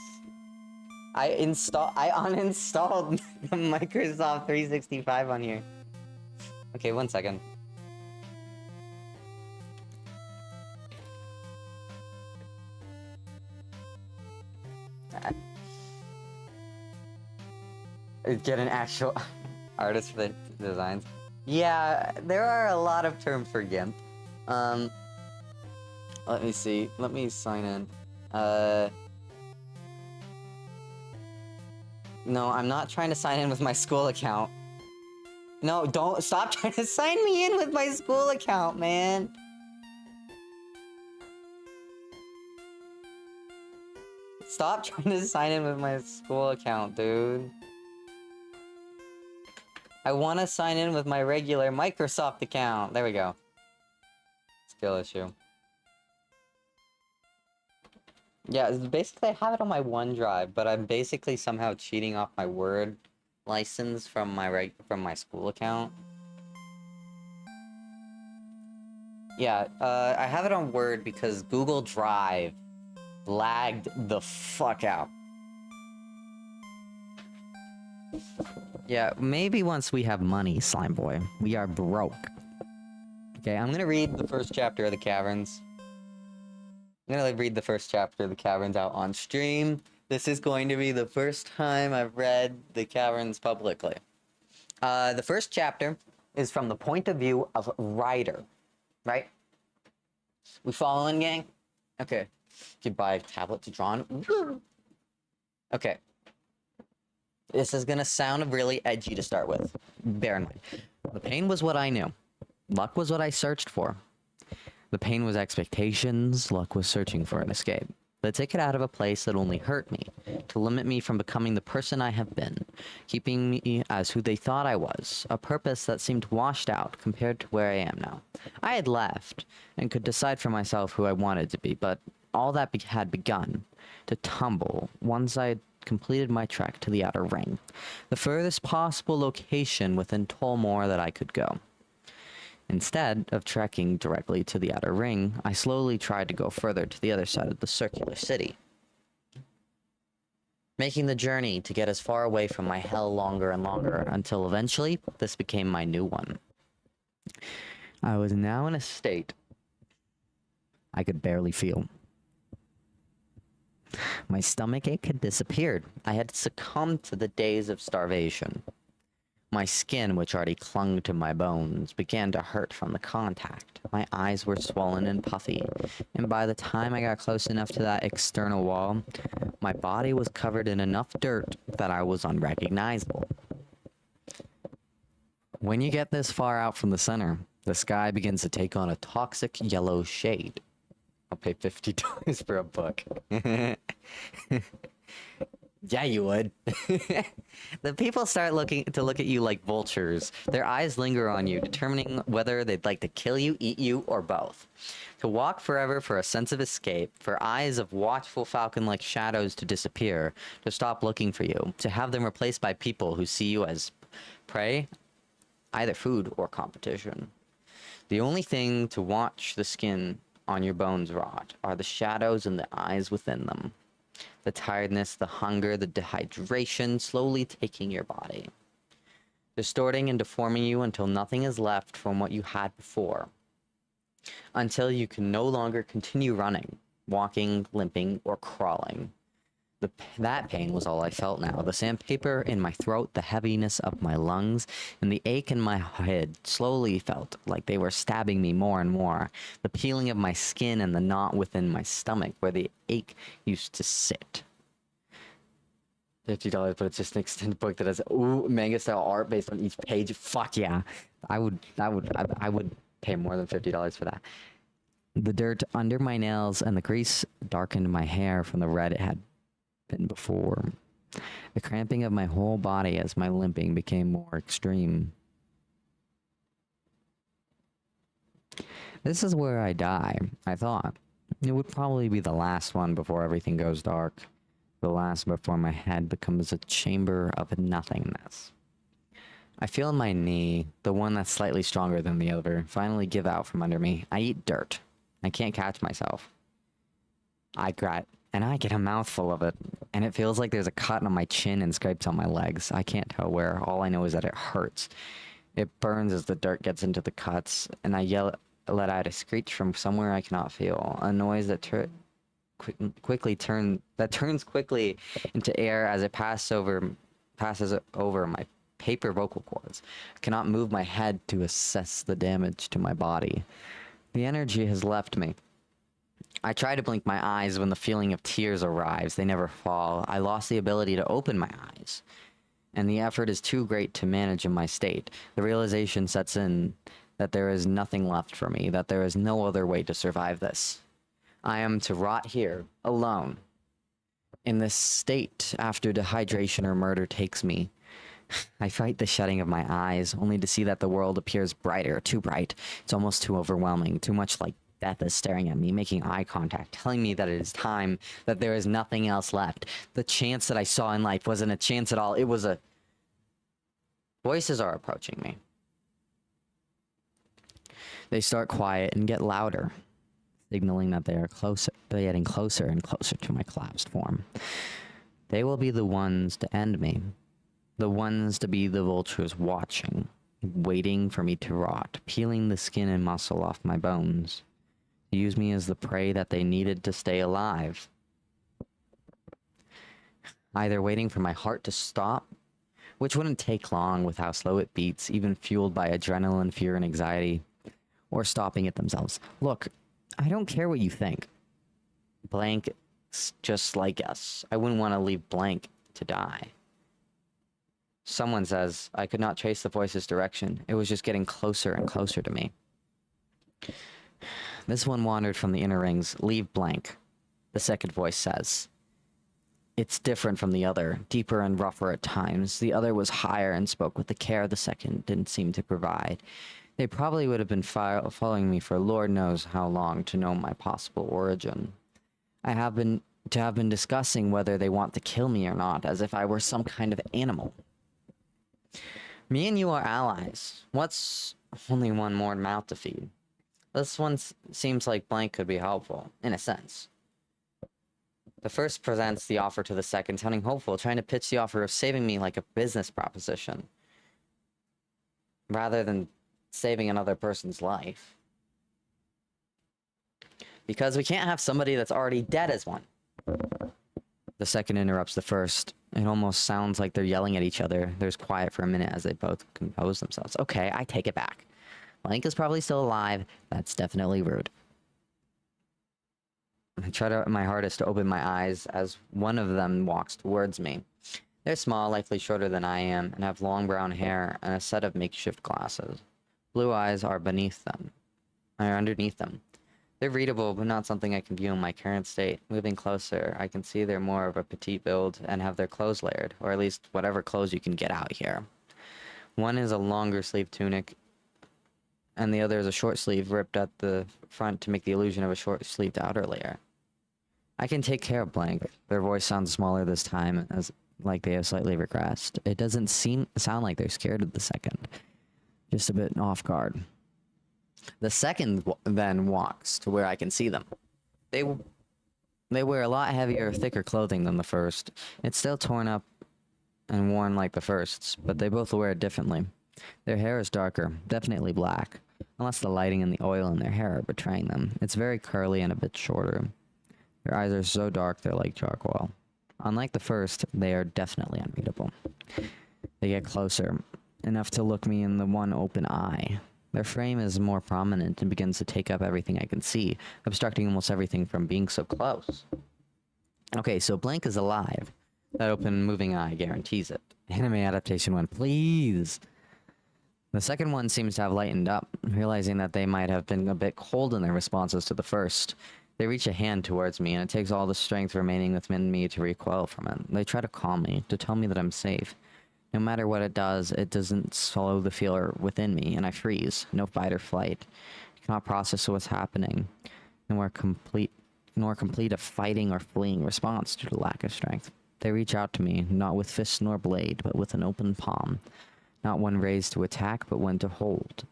I uninstalled the Microsoft 365 on here. Okay, 1 second. Get an actual artist for the designs. Yeah, there are a lot of terms for GIMP. Let me see. Let me sign in. No, I'm not trying to sign in with my school account. No, don't stop trying to sign me in with my school account, man. Stop trying to sign in with my school account, dude. I want to sign in with my regular Microsoft account. There we go. Skill issue. Yeah, basically I have it on my OneDrive, but I'm basically somehow cheating off my Word license from my school account. Yeah, I have it on Word because Google Drive lagged the fuck out. Yeah, maybe once we have money, Slime Boy. We are broke. Okay, I'm gonna read the first chapter of the Caverns. I'm gonna read the first chapter of the Caverns out on stream. This is going to be the first time I've read the Caverns publicly. The first chapter is from the point of view of Ryder, right? We following, gang? Okay. You buy a tablet to draw on. Okay. This is gonna sound really edgy to start with. Bear in mind. The pain was what I knew. Luck was what I searched for. The pain was expectations, luck was searching for an escape. The ticket out of a place that only hurt me, to limit me from becoming the person I have been, keeping me as who they thought I was, a purpose that seemed washed out compared to where I am now. I had left, and could decide for myself who I wanted to be, but all that had begun to tumble once I had completed my trek to the Outer Ring, the furthest possible location within Tolmore that I could go. Instead of trekking directly to the Outer Ring, I slowly tried to go further to the other side of the circular city, making the journey to get as far away from my hell longer and longer, until eventually this became my new one. I was now in a state I could barely feel. My stomach ache had disappeared. I had succumbed to the days of starvation. My skin, which already clung to my bones, began to hurt from the contact. My eyes were swollen and puffy, and by the time I got close enough to that external wall, my body was covered in enough dirt that I was unrecognizable. When you get this far out from the center, the sky begins to take on a toxic yellow shade. I'll pay $50 for a book. Yeah, you would. The people start looking at you like vultures. Their eyes linger on you, determining whether they'd like to kill you, eat you, or both. To walk forever for a sense of escape, for eyes of watchful falcon-like shadows to disappear, to stop looking for you, to have them replaced by people who see you as prey, either food or competition. The only thing to watch the skin on your bones rot are the shadows and the eyes within them. The tiredness, the hunger, the dehydration slowly taking your body, distorting and deforming you until nothing is left from what you had before, until you can no longer continue running, walking, limping, or crawling. That pain was all I felt now. The sandpaper in my throat, the heaviness of my lungs, and the ache in my head slowly felt like they were stabbing me more and more. The peeling of my skin and the knot within my stomach where the ache used to sit. $50, but it's just an extended book that has manga style art based on each page. Fuck yeah. I would pay more than $50 for that. The dirt under my nails and the grease darkened my hair from the red it had been before. The cramping of my whole body as my limping became more extreme. This is where I die, I thought. It would probably be the last one before everything goes dark. The last before my head becomes a chamber of nothingness. I feel my knee, the one that's slightly stronger than the other, finally give out from under me. I eat dirt. I can't catch myself. I and I get a mouthful of it, and it feels like there's a cut on my chin and scrapes on my legs. I can't tell where. All I know is that it hurts. It burns as the dirt gets into the cuts, and I let out a screech from somewhere I cannot feel. A noise that turns quickly into air as it passes over my paper vocal cords. I cannot move my head to assess the damage to my body. The energy has left me. I try to blink my eyes when the feeling of tears arrives. They never fall. I lost the ability to open my eyes, and the effort is too great to manage in my state. The realization sets in that there is nothing left for me, that there is no other way to survive this. I am to rot here, alone, in this state after dehydration or murder takes me. I fight the shutting of my eyes, only to see that the world appears brighter, too bright. It's almost too overwhelming, too much like death is staring at me, making eye contact, telling me that it is time, that there is nothing else left. The chance that I saw in life wasn't a chance at all, it was a... Voices are approaching me. They start quiet and get louder, signaling that they are closer. They're getting closer and closer to my collapsed form. They will be the ones to end me. The ones to be the vultures watching, waiting for me to rot, peeling the skin and muscle off my bones. Use me as the prey that they needed to stay alive. Either waiting for my heart to stop, which wouldn't take long with how slow it beats, even fueled by adrenaline, fear, and anxiety, or stopping it themselves. Look, I don't care what you think. Blank's just like us. I wouldn't want to leave Blank to die. Someone says, I could not trace the voice's direction. It was just getting closer and closer to me. This one wandered from the inner rings. Leave Blank, the second voice says. It's different from the other, deeper and rougher at times. The other was higher and spoke with the care the second didn't seem to provide. They probably would have been following me for Lord knows how long to know my possible origin. I have been discussing whether they want to kill me or not, as if I were some kind of animal. Me and you are allies. What's only one more mouth to feed? This one seems like Blank could be helpful, in a sense. The first presents the offer to the second, sounding hopeful, trying to pitch the offer of saving me like a business proposition, rather than saving another person's life. Because we can't have somebody that's already dead as one. The second interrupts the first. It almost sounds like they're yelling at each other. There's quiet for a minute as they both compose themselves. Okay, I take it back. Blank is probably still alive. That's definitely rude. I try my hardest to open my eyes as one of them walks towards me. They're small, likely shorter than I am, and have long brown hair and a set of makeshift glasses. Blue eyes are underneath them. They're readable, but not something I can view in my current state. Moving closer, I can see they're more of a petite build and have their clothes layered, or at least whatever clothes you can get out here. One is a longer sleeve tunic, and the other is a short sleeve ripped at the front to make the illusion of a short-sleeved outer layer. I can take care of Blank. Their voice sounds smaller this time, as like they have slightly regressed. It doesn't sound like they're scared of the second. Just a bit off guard. The second then walks to where I can see them. They wear a lot heavier, thicker clothing than the first. It's still torn up and worn like the first's, but they both wear it differently. Their hair is darker, definitely black, unless the lighting and the oil in their hair are betraying them. It's very curly and a bit shorter. Their eyes are so dark they're like charcoal. Unlike the first, they are definitely unreadable. They get closer, enough to look me in the one open eye. Their frame is more prominent and begins to take up everything I can see, obstructing almost everything from being so close. Okay, so Blank is alive. That open, moving eye guarantees it. Anime adaptation 1, please! The second one seems to have lightened up, realizing that they might have been a bit cold in their responses to the first. They reach a hand towards me, and it takes all the strength remaining within me to recoil from it. They try to calm me, to tell me that I'm safe. No matter what it doesn't slow the feeler within me, and I freeze. No fight or flight. I cannot process what's happening, nor complete a fighting or fleeing response due to lack of strength. They reach out to me, not with fist nor blade, but with an open palm. Not one raised to attack, but one to hold.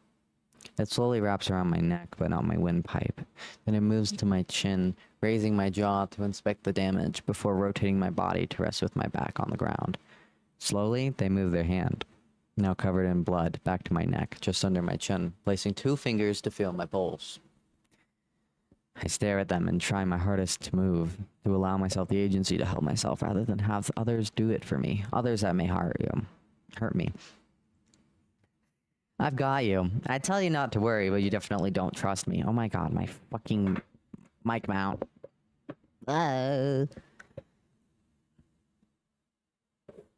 It slowly wraps around my neck, but not my windpipe. Then it moves to my chin, raising my jaw to inspect the damage before rotating my body to rest with my back on the ground. Slowly, they move their hand, now covered in blood, back to my neck, just under my chin, placing 2 fingers to feel my pulse. I stare at them and try my hardest to move, to allow myself the agency to help myself rather than have others do it for me, others that may hurt me. I've got you. I tell you not to worry, but you definitely don't trust me. Oh my god, my fucking mic mount.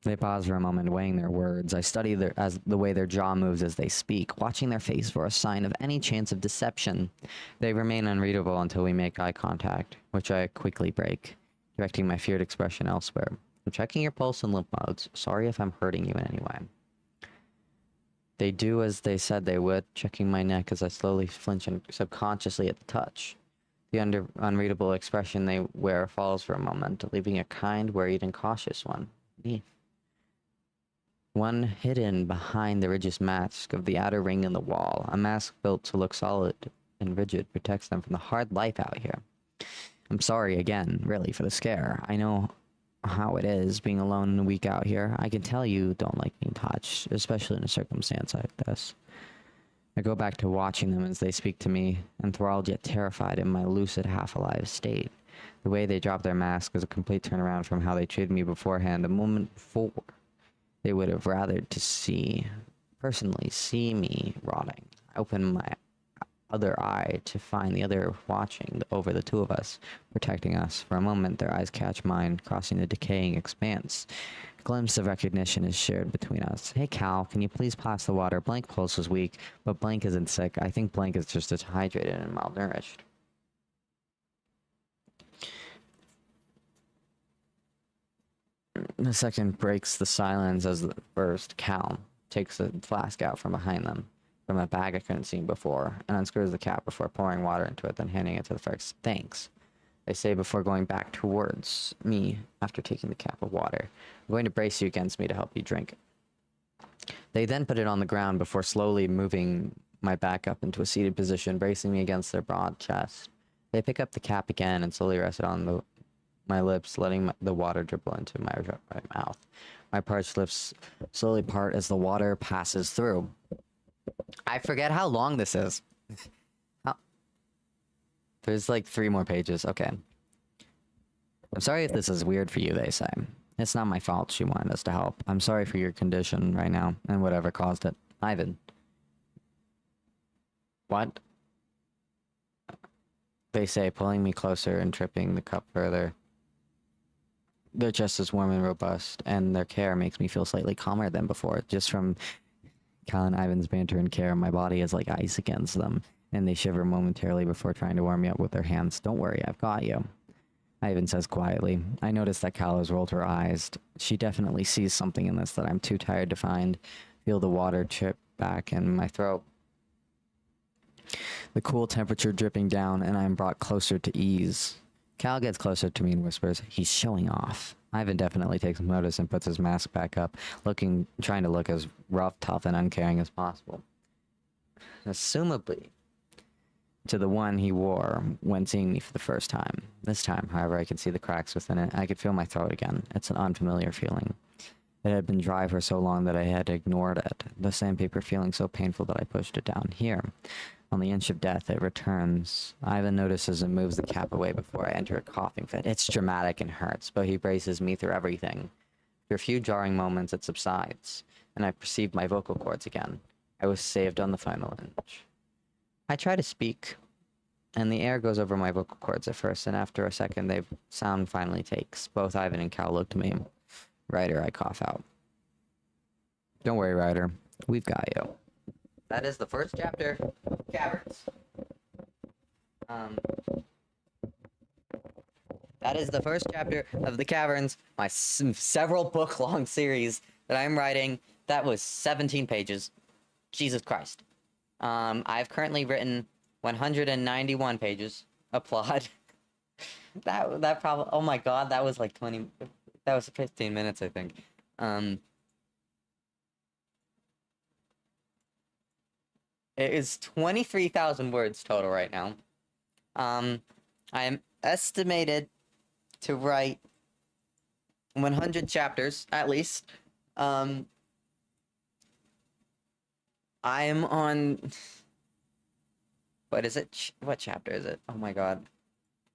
They pause for a moment, weighing their words. I study the way their jaw moves as they speak, watching their face for a sign of any chance of deception. They remain unreadable until we make eye contact, which I quickly break, directing my feared expression elsewhere. I'm checking your pulse and lymph nodes. Sorry if I'm hurting you in any way. They do as they said they would, checking my neck as I slowly flinch subconsciously at the touch. The unreadable expression they wear falls for a moment, leaving a kind, worried, and cautious one. One hidden behind the rigid mask of the outer ring in the wall. A mask built to look solid and rigid protects them from the hard life out here. I'm sorry again, really, for the scare. I know how it is being alone and weak out here. I can tell you don't like being touched, especially in a circumstance like this. I go back to watching them as they speak to me, enthralled yet terrified in my lucid, half-alive state. The way they drop their mask is a complete turnaround from how they treated me beforehand, a moment before. They would have rathered to personally see me rotting. I open my other eye to find the other watching over the 2 of us, protecting us. For a moment, their eyes catch mine, crossing the decaying expanse. A glimpse of recognition is shared between us. Hey Cal, can you please pass the water? Blank pulse was weak, but Blank isn't sick. I think Blank is just dehydrated and malnourished. The second breaks the silence as the first. Cal takes a flask out from behind them, from a bag I couldn't see before, and unscrews the cap before pouring water into it, then handing it to the first. Thanks, they say before going back towards me after taking the cap of water. I'm going to brace you against me to help you drink. They then put it on the ground before slowly moving my back up into a seated position, bracing me against their broad chest. They pick up the cap again and slowly rest it on my lips, letting the water dribble into my mouth. My parched lips slowly part as the water passes through. I forget how long this is. There's like 3 more pages. Okay. I'm sorry if this is weird for you, they say. It's not my fault she wanted us to help. I'm sorry for your condition right now, and whatever caused it. Ivan. What? They say, pulling me closer and tripping the cup further. They're just as warm and robust, and their care makes me feel slightly calmer than before. Just from Cal and Ivan's banter and care, my body is like ice against them, and they shiver momentarily before trying to warm me up with their hands. Don't worry, I've got you, Ivan says quietly. I notice that Cal has rolled her eyes. She definitely sees something in this that I'm too tired to find. Feel the water trip back in my throat. The cool temperature dripping down, and I am brought closer to ease. Cal gets closer to me and whispers, he's showing off. Ivan definitely takes notice and puts his mask back up, trying to look as rough, tough, and uncaring as possible. Assumably, to the one he wore when seeing me for the first time. This time, however, I could see the cracks within it. I could feel my throat again. It's an unfamiliar feeling. It had been dry for so long that I had ignored it, the sandpaper feeling so painful that I pushed it down here. On the inch of death, it returns. Ivan notices and moves the cap away before I enter a coughing fit. It's dramatic and hurts, but he braces me through everything. After a few jarring moments, it subsides, and I perceive my vocal cords again. I was saved on the final inch. I try to speak, and the air goes over my vocal cords at first, and after a second, the sound finally takes. Both Ivan and Cal look to me. Ryder, I cough out. Don't worry, Ryder. We've got you. That is the first chapter of Caverns. That is the first chapter of the Caverns, my several book-long series that I'm writing. That was 17 pages. Jesus Christ. I've currently written 191 pages. Applaud. that probably, oh my god, that was like 20, that was 15 minutes, I think. It is 23,000 words total right now. I am estimated to write 100 chapters, at least. I am on... What is it? What chapter is it? Oh my god.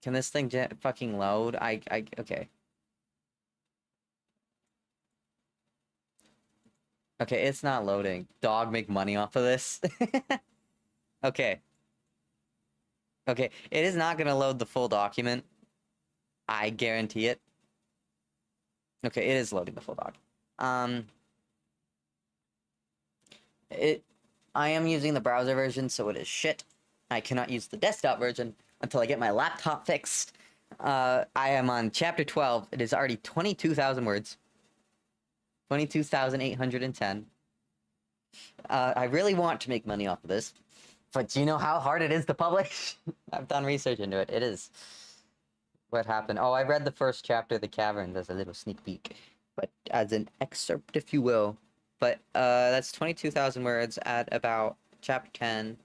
Can this thing fucking load? Okay. Okay, it's not loading. Dog make money off of this. Okay. Okay, it is not gonna load the full document. I guarantee it. Okay, it is loading the full doc. I am using the browser version, so it is shit. I cannot use the desktop version until I get my laptop fixed. I am on chapter 12. It is already 22,000 words. 22,810. I really want to make money off of this, but do you know how hard it is to publish? I've done research into it. It is. What happened? Oh, I read the first chapter of The Cavern. There's a little sneak peek, but as an excerpt, if you will. But that's 22,000 words at about chapter 10.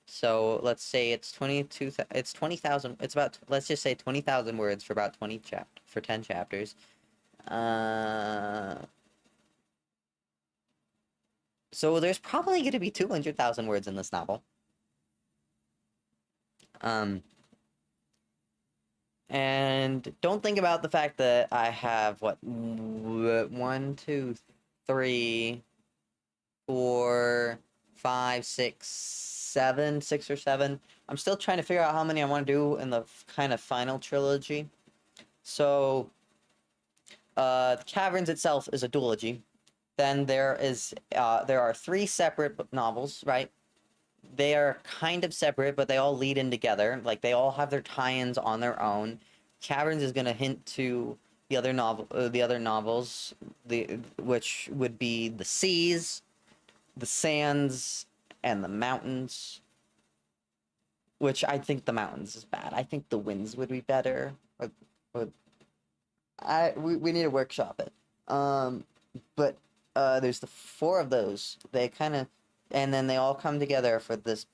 So let's say it's 20,000. It's about, let's just say 20,000 words for about 10 chapters. So there's probably going to be 200,000 words in this novel. And don't think about the fact that I have, what, 1, 2, 3, 4, 5, 6, 7, 6 or 7. I'm still trying to figure out how many I want to do in the kind of final trilogy. So, The Caverns itself is a duology. Then there are 3 separate novels, right? They are kind of separate, but they all lead in together. Like, they all have their tie-ins on their own. Caverns is going to hint to the other novels, which would be the seas, the sands, and the mountains. Which I think the mountains is bad. I think the winds would be better. We need to workshop it. But there's the 4 of those. They kind of, and then they all come together for this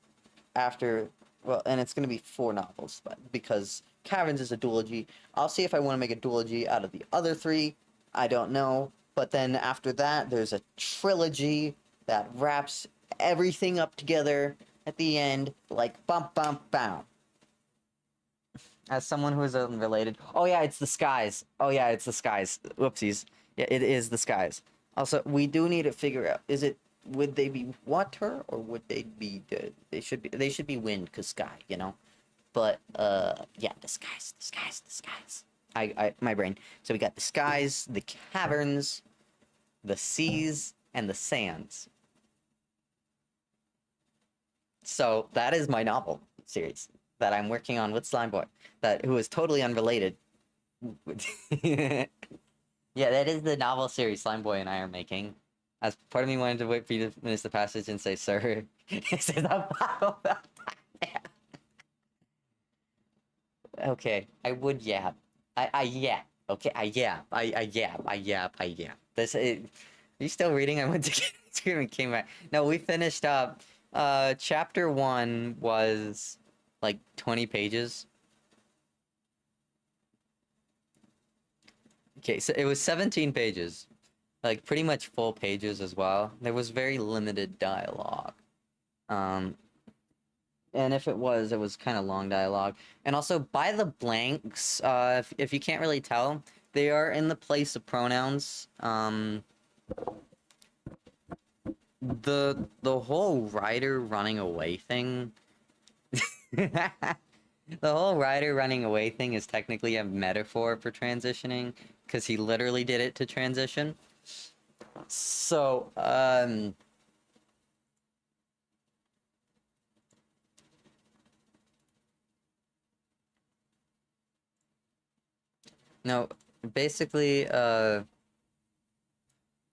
after. Well, and it's going to be 4 novels, but because Caverns is a duology, I'll see if I want to make a duology out of the other 3. I don't know. But then after that, there's a trilogy that wraps everything up together at the end, like bump, bump, bow. As someone who is unrelated. Oh yeah, it's the skies. Oh yeah, it's the skies. Whoopsies. Yeah, it is the skies. Also, we do need to figure out, would they be water or would they be they should be wind, cause sky, you know. But yeah, the skies. My brain. So we got the skies, the caverns, the seas, and the sands. So that is my novel series that I'm working on with Slimeboy, who is totally unrelated. Yeah, that is the novel series Slimeboy and I are making. As part of me wanted to wait for you to finish the passage and say, "Sir, this is a bottle." Okay, I would yap. I yap. Okay, I yap. I yap. This is. Are you still reading? I went to scream and came back. No, we finished up. Chapter 1 was like 20 pages. Okay, so it was 17 pages. Like pretty much full pages as well. There was very limited dialogue. And if it was kind of long dialogue. And also, by the blanks, if you can't really tell, they are in the place of pronouns. The whole rider running away thing. The whole rider running away thing is technically a metaphor for transitioning, because he literally did it to transition. So, no, basically,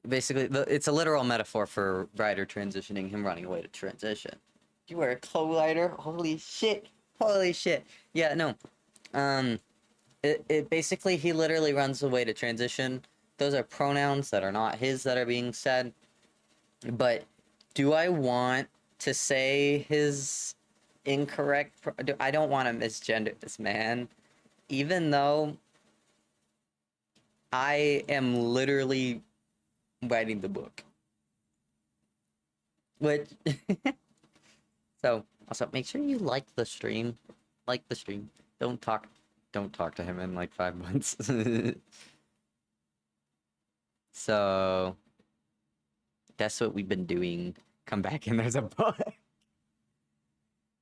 it's a literal metaphor for rider transitioning, him running away to transition. You are a co-rider? Holy shit. Holy shit. Yeah, no. It basically, he literally runs away to transition. Those are pronouns that are not his that are being said. But do I want to say his incorrect. I don't want to misgender this man, even though I am literally writing the book. Which, so also make sure you like the stream. Like the stream. Don't talk to him in like 5 months. So that's what we've been doing. Come back and there's a book.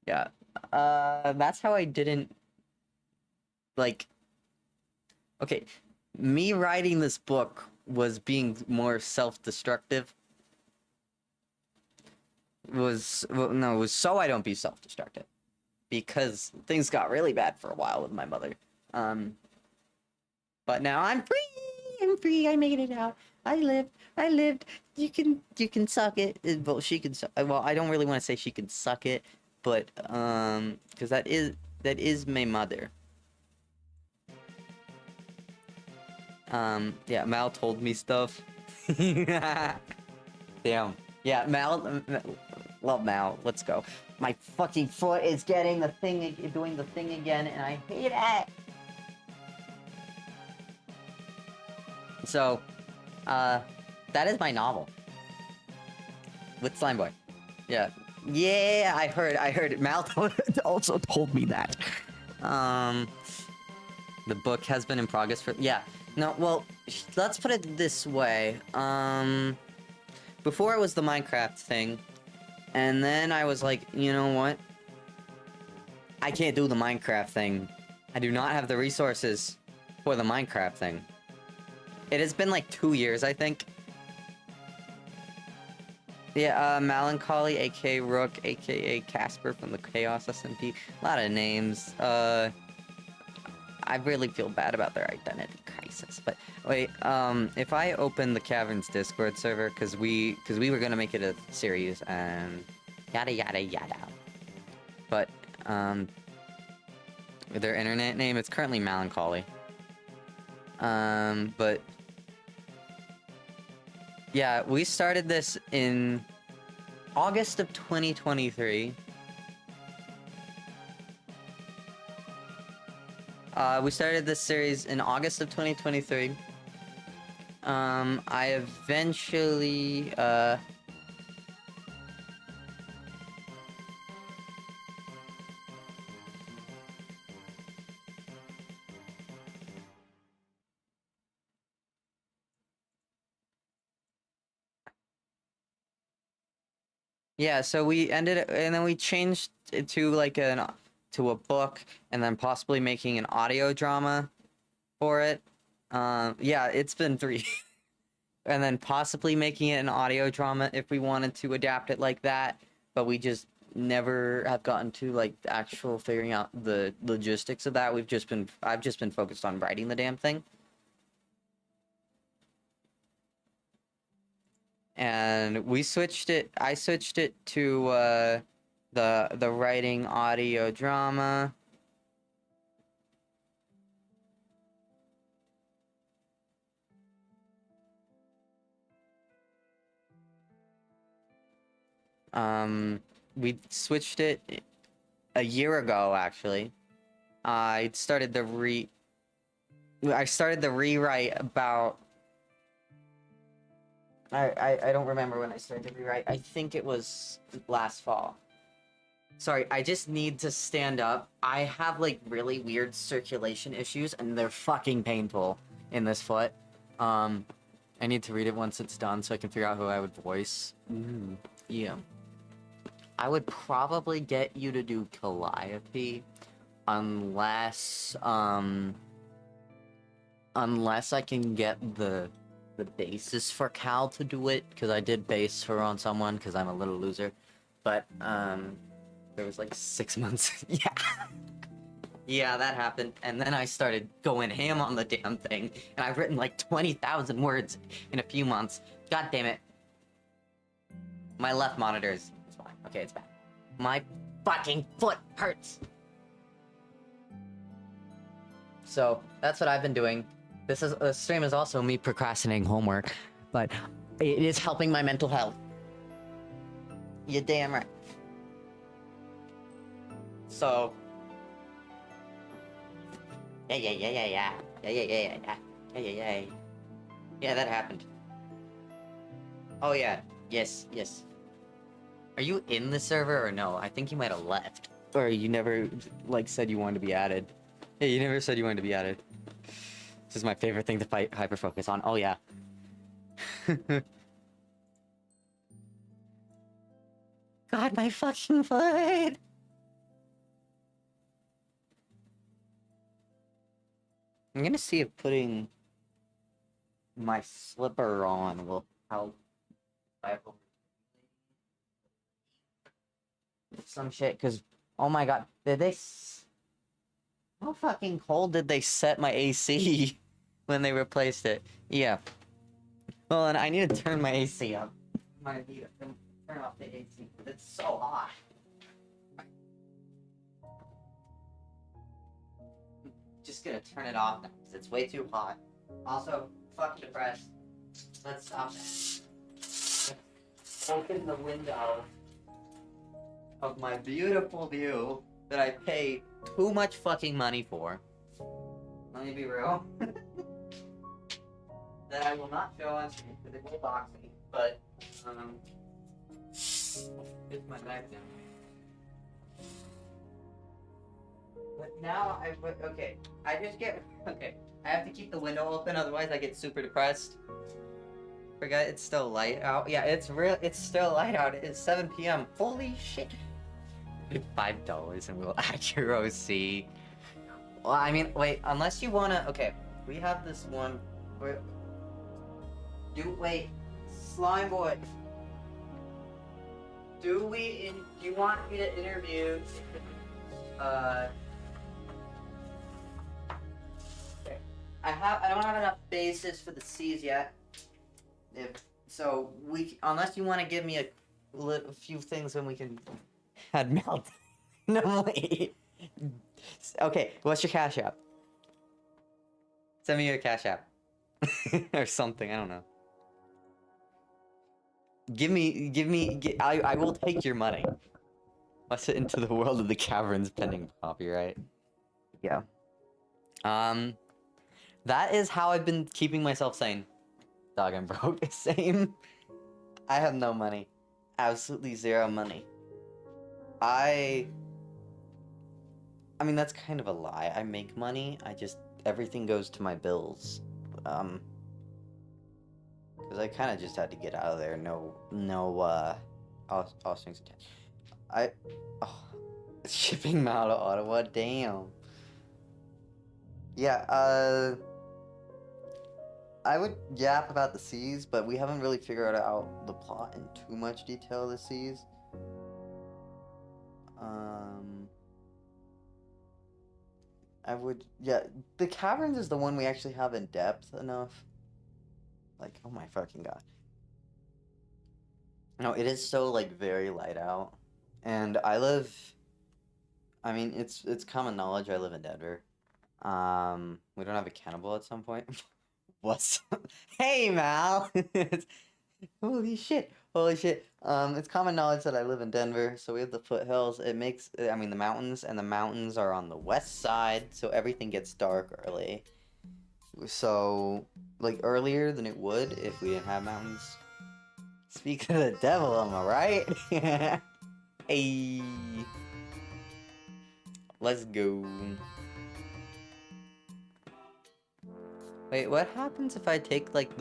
Yeah. That's how I didn't like. Okay, me writing this book was being more self-destructive. It was so I don't be self-destructive, because things got really bad for a while with my mother. But now I'm free. I'm free. I made it out. I lived. You can suck it. Well, she can. Well, I don't really want to say she can suck it, but because that is my mother. Yeah, Mal told me stuff. Damn. Yeah, Mal. Love Mal. Let's go. My fucking foot is getting the thing, doing the thing again, and I hate it. So, that is my novel. With Slime Boy. Yeah. Yeah, I heard it. Mal also told me that. The book has been in progress for... Yeah. No, well, let's put it this way. Before it was the Minecraft thing, and then I was like, you know what? I can't do the Minecraft thing. I do not have the resources for the Minecraft thing. It has been like 2 years, I think. Yeah, Melancholy, aka Rook, aka Casper from the Chaos SMP. A lot of names. I really feel bad about their identity crisis. But wait, if I open the Caverns Discord server, because we were gonna make it a series and yada yada yada. But their internet name, it's currently Melancholy. But yeah, we started this in August of 2023. We started this series in August of 2023. I eventually, yeah, so we ended it, and then we changed it to like to a book, and then possibly making an audio drama for it. Yeah, it's been 3. And then possibly making it an audio drama if we wanted to adapt it like that, but we just never have gotten to like the actual figuring out the logistics of that. I've just been focused on writing the damn thing. And I switched it to the writing audio drama. We switched it a year ago, actually. I started the rewrite about... I don't remember when I started the rewrite. I think it was last fall. Sorry, I just need to stand up. I have, like, really weird circulation issues, and they're fucking painful in this foot. I need to read it once it's done so I can figure out who I would voice. Yeah. I would probably get you to do Calliope, unless I can get the basis for Cal to do it, because I did base her on someone, because I'm a little loser. But, there was like 6 months. Yeah. Yeah, that happened. And then I started going ham on the damn thing, and I've written like 20,000 words in a few months. God damn it. My left monitor is fine. Okay, it's back. My fucking foot hurts. So, that's what I've been doing. This stream is also me procrastinating homework, but it is helping my mental health. You're damn right. So. Yeah. Yeah, that happened. Oh yeah, yes. Are you in the server or no? I think you might have left. Or you never, like, said you wanted to be added. Yeah, you never said you wanted to be added. This is my favorite thing to fight hyper-focus on. Oh yeah. God, my fucking foot! I'm gonna see if putting my slipper on will help. Some shit, because, oh my god, did they... How fucking cold did they set my AC when they replaced it? Yeah. Well, and I need to turn my AC up. I need to turn off the AC. It's so hot. Just gonna turn it off now, because it's way too hot. Also, fucking depressed. Let's stop that. Let's open the window of my beautiful view that I pay too much fucking money for. Let me be real. That I will not show on screen because it will box me. But, here's my knife now. But now okay. I have to keep the window open, otherwise I get super depressed. Forget it's still light out. Yeah, it's still light out. It's 7 p.m. Holy shit. $5 and we'll add your OC. Well, I mean, wait, unless you wanna, okay, we have this one, wait, Slime Boy. Do you want me to interview, okay. I don't have enough bases for the C's yet. Unless you want to give me a few things, then we can add melt. No, wait. Okay, what's your Cash App? Send me your Cash App. Or something, I don't know. I will take your money. Let's it into the world of the caverns pending copyright. Yeah. That is how I've been keeping myself sane. Dog, I'm broke. Same. I have no money. Absolutely zero money. I mean, that's kind of a lie. I make money, everything goes to my bills. Because I kind of just had to get out of there. All strings attached. Shipping them out of Ottawa, damn. Yeah, I would yap about the C's, but we haven't really figured out the plot in too much detail of the C's. The caverns is the one we actually have in depth enough. Like, oh my fucking god. No, it is so, like, very light out. And I mean, it's common knowledge I live in Denver. We don't have a cannibal at some point. What's up? Hey, Mal! Holy shit. It's common knowledge that I live in Denver, so we have the foothills. The mountains, and the mountains are on the west side, so everything gets dark early. So, like, earlier than it would if we didn't have mountains. Speak of the devil, am I right? Hey. Let's go. Wait, what happens if I take, like,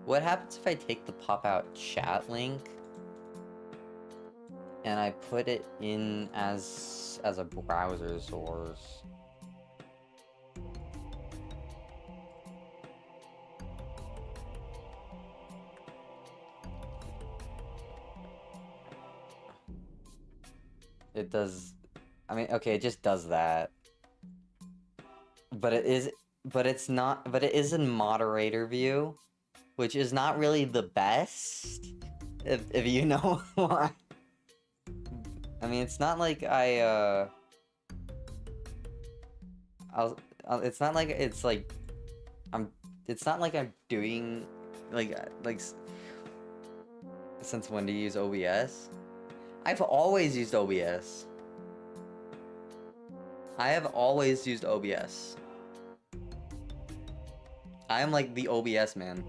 What happens if I take the pop-out chat link and I put it in as a browser source? It does. I mean, okay, it just does that. But it is in moderator view, which is not really the best, if you know why. I mean, it's not like it's not like it's not like I'm doing, like, since when do you use OBS? I've always used OBS. I have always used OBS. I am like the OBS man.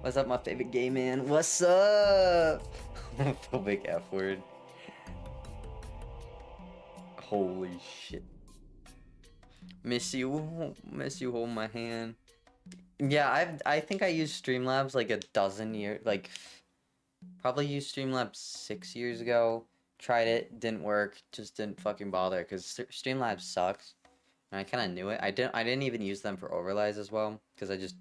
What's up, my favorite gay man? What's up? Homophobic F word. Holy shit. Miss you, hold my hand. Yeah, I think I used Streamlabs like a dozen years, like probably used Streamlabs 6 years ago. Tried it, didn't work, just didn't fucking bother because Streamlabs sucks. And I kind of knew it. I didn't even use them for overlays as well because I just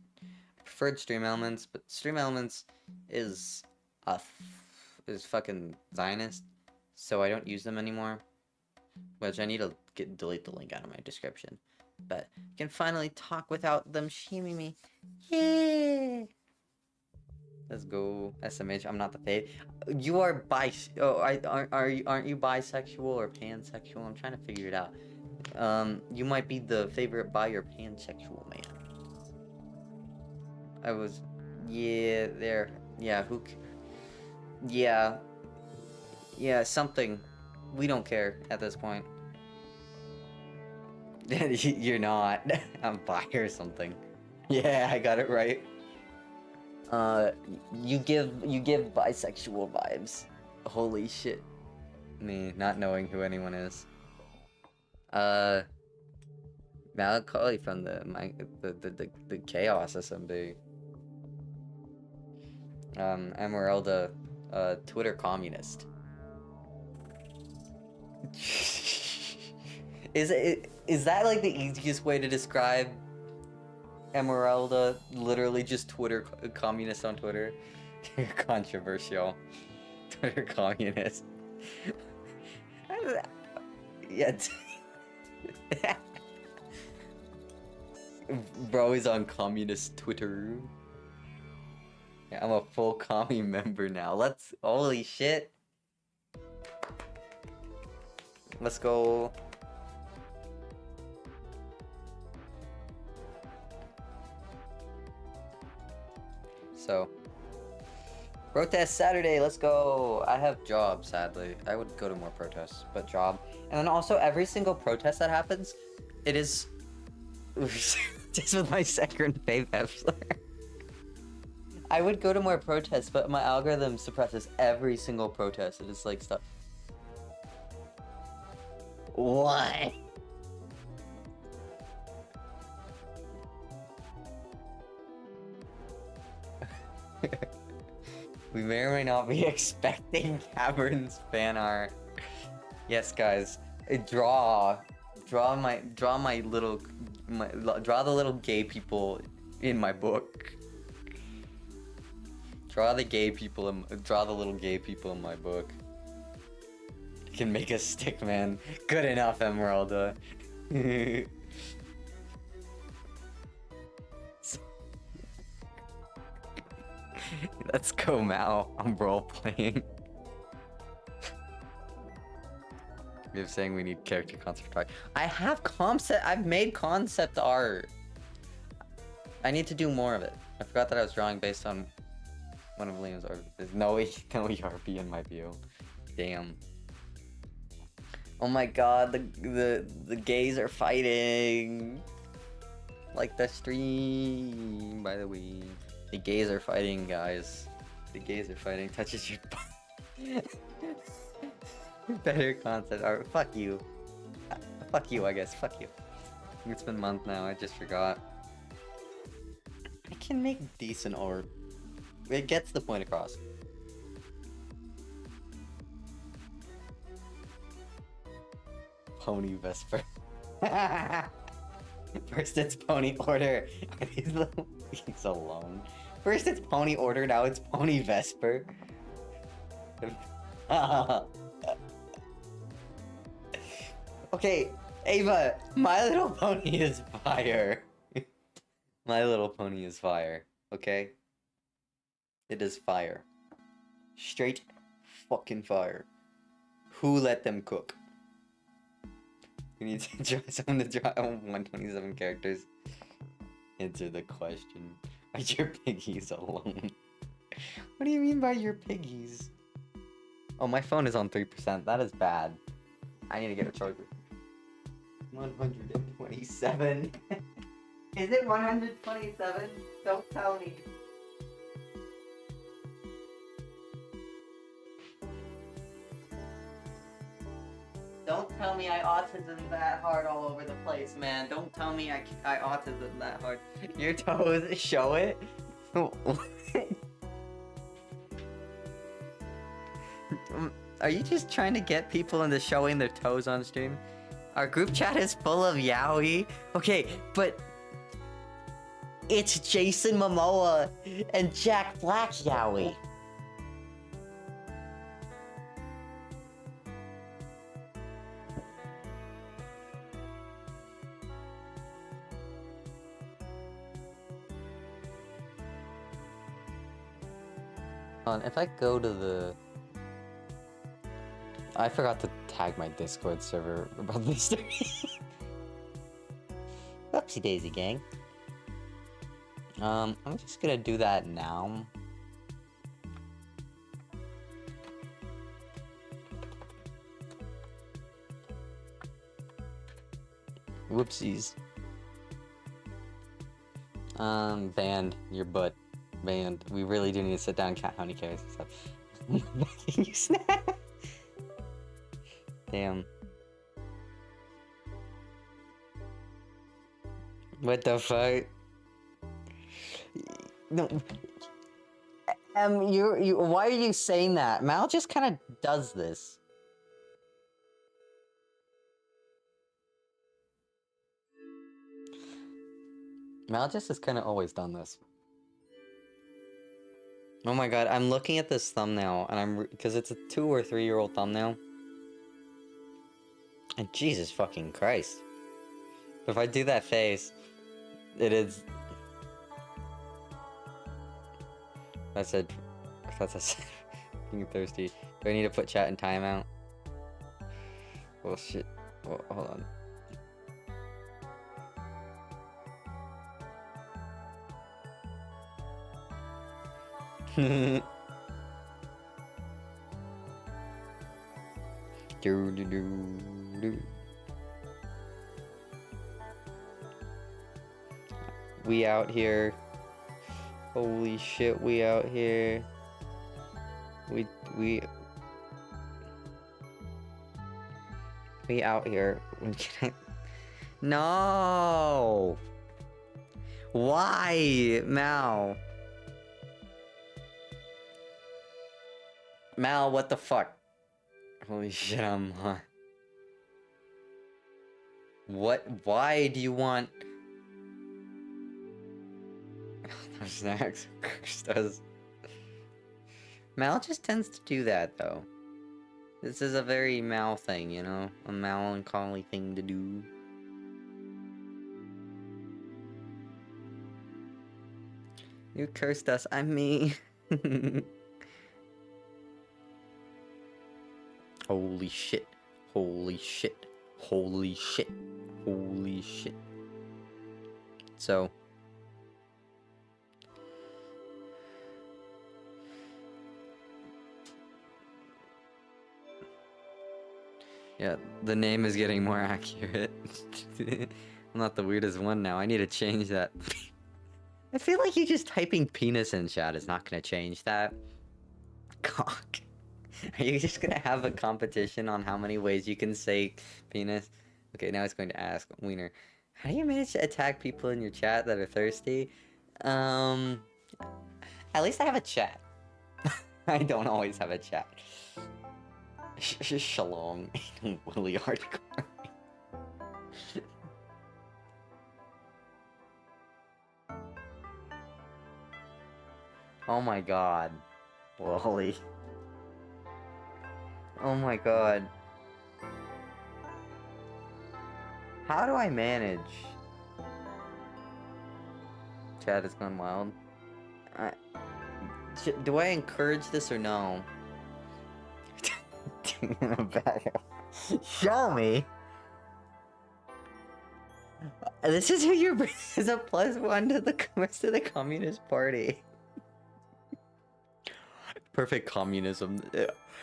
preferred Stream Elements, but Stream Elements is fucking Zionist, so I don't use them anymore. Which I need to delete the link out of my description. But I can finally talk without them shaming me. Yeah. Let's go. SMH. I'm not the fave. You are aren't you bisexual or pansexual? I'm trying to figure it out. You might be the favorite bi or pansexual man. I was, yeah, there. Yeah, yeah, something. We don't care at this point. You're not. I'm bi or something. Yeah, I got it right. You give bisexual vibes. Holy shit. Me not knowing who anyone is. Melancholy from the Chaos SMB. Emeralda, Twitter communist. Is that like the easiest way to describe Emeralda? Literally just Twitter communist on Twitter. Controversial. Twitter communist. Yeah. Bro is on communist Twitter. Yeah, I'm a full commie member now. Holy shit. Let's go. So, protest Saturday, let's go. I have job, sadly. I would go to more protests, but job. And then also every single protest that happens, it is just with my second fave Epsler. I would go to more protests, but my algorithm suppresses every single protest. It is like stuff. What? We may or may not be expecting Caverns fan art. Yes, guys. Draw the little gay people in my book. Draw the little gay people in my book. You can make a stick man. Good enough, Emeralda. Let's go, Mal. I'm role playing. You're saying we need character concept art. I've made concept art. I need to do more of it. I forgot that I was drawing based on one of Liam's art. There's no ERP in my view. Damn. Oh my god, the gays are fighting. Like the stream, by the way. The gays are fighting, guys. The gays are fighting. Touches your better concept art. Fuck you. Fuck you, I guess. Fuck you. It's been a month now. I just forgot. I can make decent art. It gets the point across. Pony Vesper. First it's Pony Order. He's alone. First it's Pony Order, now it's Pony Vesper. Okay, Ava, My Little Pony is fire. My Little Pony is fire, okay? It is fire. Straight fucking fire. Who let them cook? We need to try someone to draw 127 characters. Answer the question. Are your piggies alone? What do you mean by your piggies? Oh, my phone is on 3%. That is bad. I need to get a charger. 127. Is it 127? Don't tell me. Don't tell me I autism that hard all over the place, man. Don't tell me I autism that hard. Your toes show it? Are you just trying to get people into showing their toes on stream? Our group chat is full of yaoi. Okay, but it's Jason Momoa and Jack Black yaoi. If I go to the... I forgot to tag my Discord server about this. Whoopsie daisy, gang. I'm just gonna do that now. Whoopsies. Banned your butt. Banned. We really do need to sit down and count how many carries and stuff. You snap. Damn. What the fuck? No. Why are you saying that? Mal just kind of does this. Mal just has kind of always done this. Oh my god, I'm looking at this thumbnail, and because it's a 2 or 3 year old thumbnail. And Jesus fucking Christ. If I do that face, it is... That's a fucking thirsty. Do I need to put chat in timeout? Well, shit. Well, hold on. We out here. Holy shit, we out here. We out here. No! Why, Mal? Mal, what the fuck? Holy shit, I'm on. What? Why do you want... No snacks. Does. Mal just tends to do that, though. This is a very Mal thing, you know? A melancholy thing to do. You cursed us, I'm me. Holy shit. Holy shit. Holy shit. Holy shit. So... Yeah, the name is getting more accurate. I'm not the weirdest one now. I need to change that. I feel like you just typing penis in chat is not gonna change that. Cock. Are you just gonna have a competition on how many ways you can say penis? Okay, now it's going to ask Wiener. How do you manage to attack people in your chat that are thirsty? At least I have a chat. I don't always have a chat. Shalom, Willie hardcore. Oh my god, Wally. Oh my god. How do I manage? Chat has gone wild. Do I encourage this or no? Show me. This is who you're bringing as a +1 to the rest of the Communist Party. Perfect communism.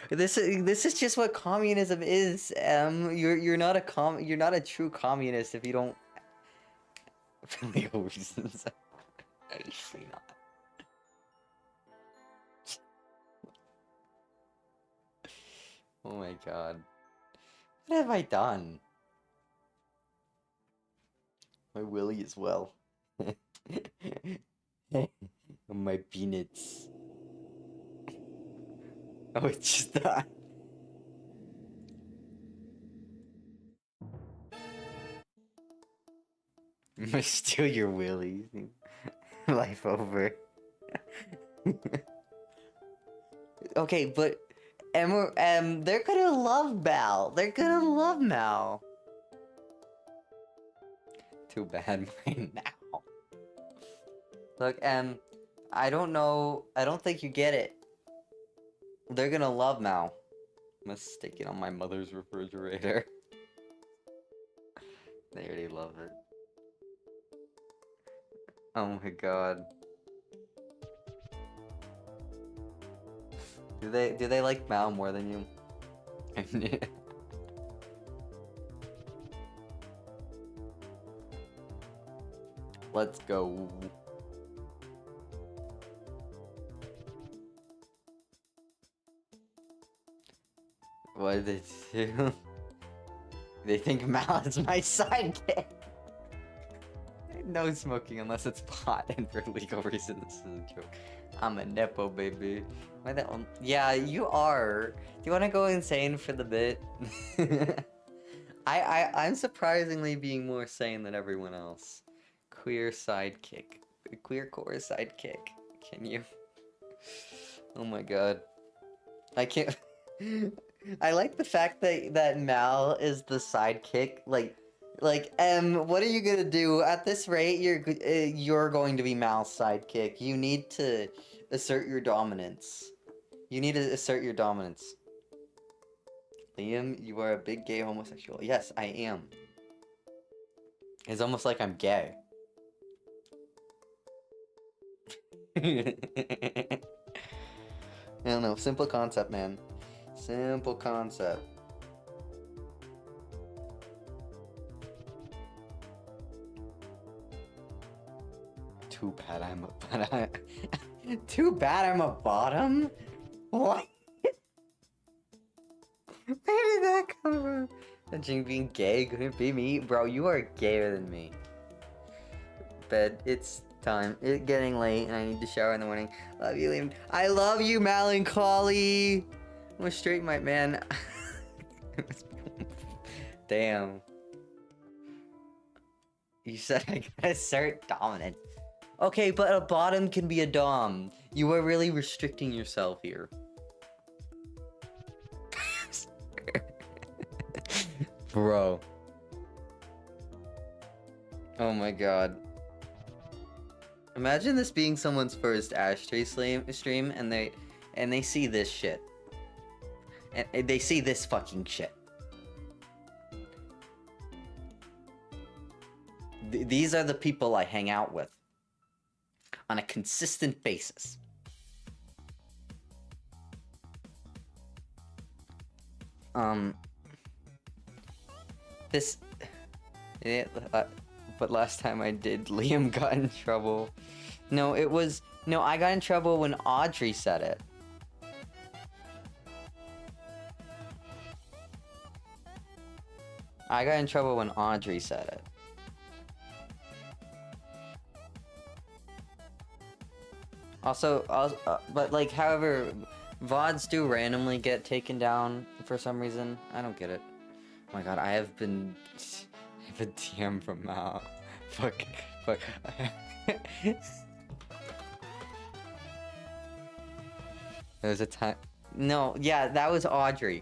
This is just what communism is. You're not a true communist if you don't. For legal reasons. Actually not. Oh my god. What have I done? My willy as well. My peanuts. Oh, it's just that. I'm gonna steal your willies. Life over. Okay, but they're gonna love Mal. They're gonna love Mal. Too bad right now. Look, I don't know. I don't think you get it. They're gonna love Mal. I'm gonna stick it on my mother's refrigerator. They already love it. Oh my god. Do they like Mal more than you? Let's go. What did they do? They think Mal is my sidekick. No smoking unless it's pot, and for legal reasons this is a joke. I'm a nepo baby. Why that one? Yeah, you are. Do you want to go insane for the bit? I'm surprisingly being more sane than everyone else. Queer sidekick. Queer core sidekick. Can you? Oh my god. I can't. I like the fact that Mal is the sidekick. Like, what are you gonna do? At this rate, you're going to be Mal's sidekick. You need to assert your dominance. You need to assert your dominance. Liam, you are a big gay homosexual. Yes, I am. It's almost like I'm gay. I don't know. Simple concept, man. Simple concept. Too bad I'm a too bad I'm a bottom? What? Where did that come from? Jing being gay couldn't be me? Bro, you are gayer than me. Bed, it's time. It's getting late and I need to shower in the morning. Love you, Liam. I love you, Melancholy! I'm a straight white man. Damn. You said I gotta assert dominance. Okay, but a bottom can be a dom. You are really restricting yourself here. Bro. Oh my god. Imagine this being someone's first Astrii stream and they see this shit. And they see this fucking shit. These are the people I hang out with on a consistent basis. Yeah, but last time I did, Liam got in trouble. No, I got in trouble when Audrey said it. I got in trouble when Audrey said it. Also, but like, however, VODs do randomly get taken down for some reason. I don't get it. Oh my god, I have a DM from Mal. Fuck. There was a time. No, yeah, that was Audrey.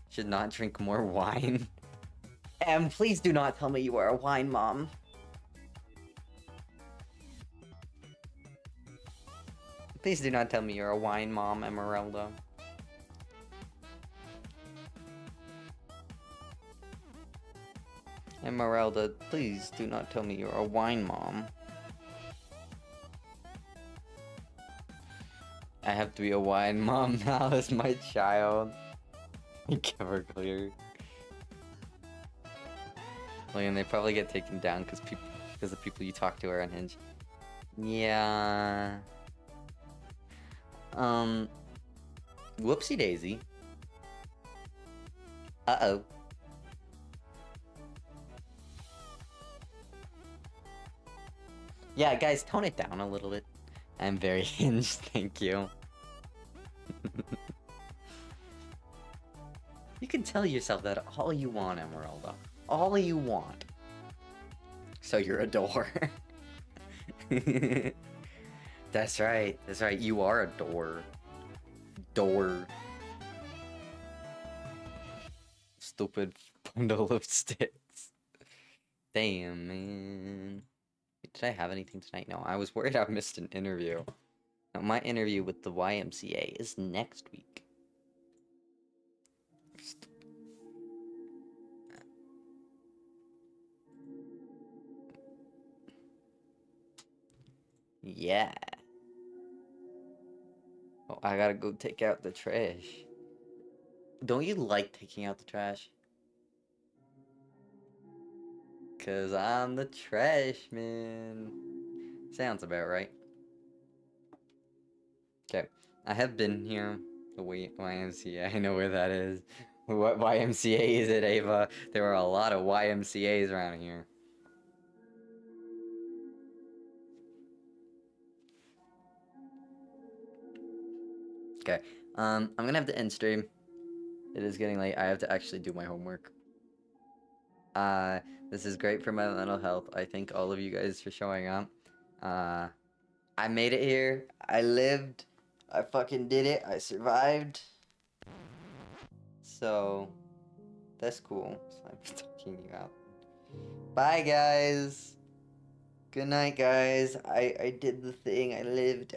Should not drink more wine. Please do not tell me you are a wine mom. Please do not tell me you're a wine mom, Emeralda. Emeralda, please do not tell me you're a wine mom. I have to be a wine mom now as my child. Everclear. Well, and they probably get taken down because the people you talk to are unhinged. Yeah. Whoopsie daisy. Uh-oh. Yeah, guys, tone it down a little bit. I'm very hinged, thank you. You can tell yourself that all you want, Emeralda. All you want. So you're a door. That's right. That's right. You are a door. Door. Stupid bundle of sticks. Damn, man. Did I have anything tonight? No, I was worried I missed an interview. Now, my interview with the YMCA is next week. Yeah. Oh, I gotta go take out the trash. Don't you like taking out the trash? 'Cause I'm the trash man. Sounds about right. Okay, I have been here. The YMCA, I know where that is. What YMCA is it, Ava? There are a lot of YMCAs around here. Okay, I'm gonna have to end stream. It is getting late. I have to actually do my homework. This is great for my mental health. I thank all of you guys for showing up. I made it here. I lived. I fucking did it. I survived. So, that's cool. So I'm talking you out. Bye, guys. Good night, guys. I did the thing. I lived.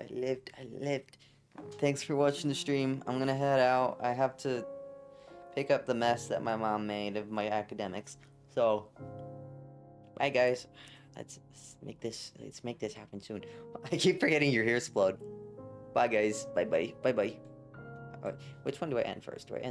Thanks for watching the stream. I'm gonna head out. I have to pick up the mess that my mom made of my academics. So, bye, guys. Let's make this happen soon. I keep forgetting your hair explode. Bye, guys. Bye. Which one do I end first? Do I end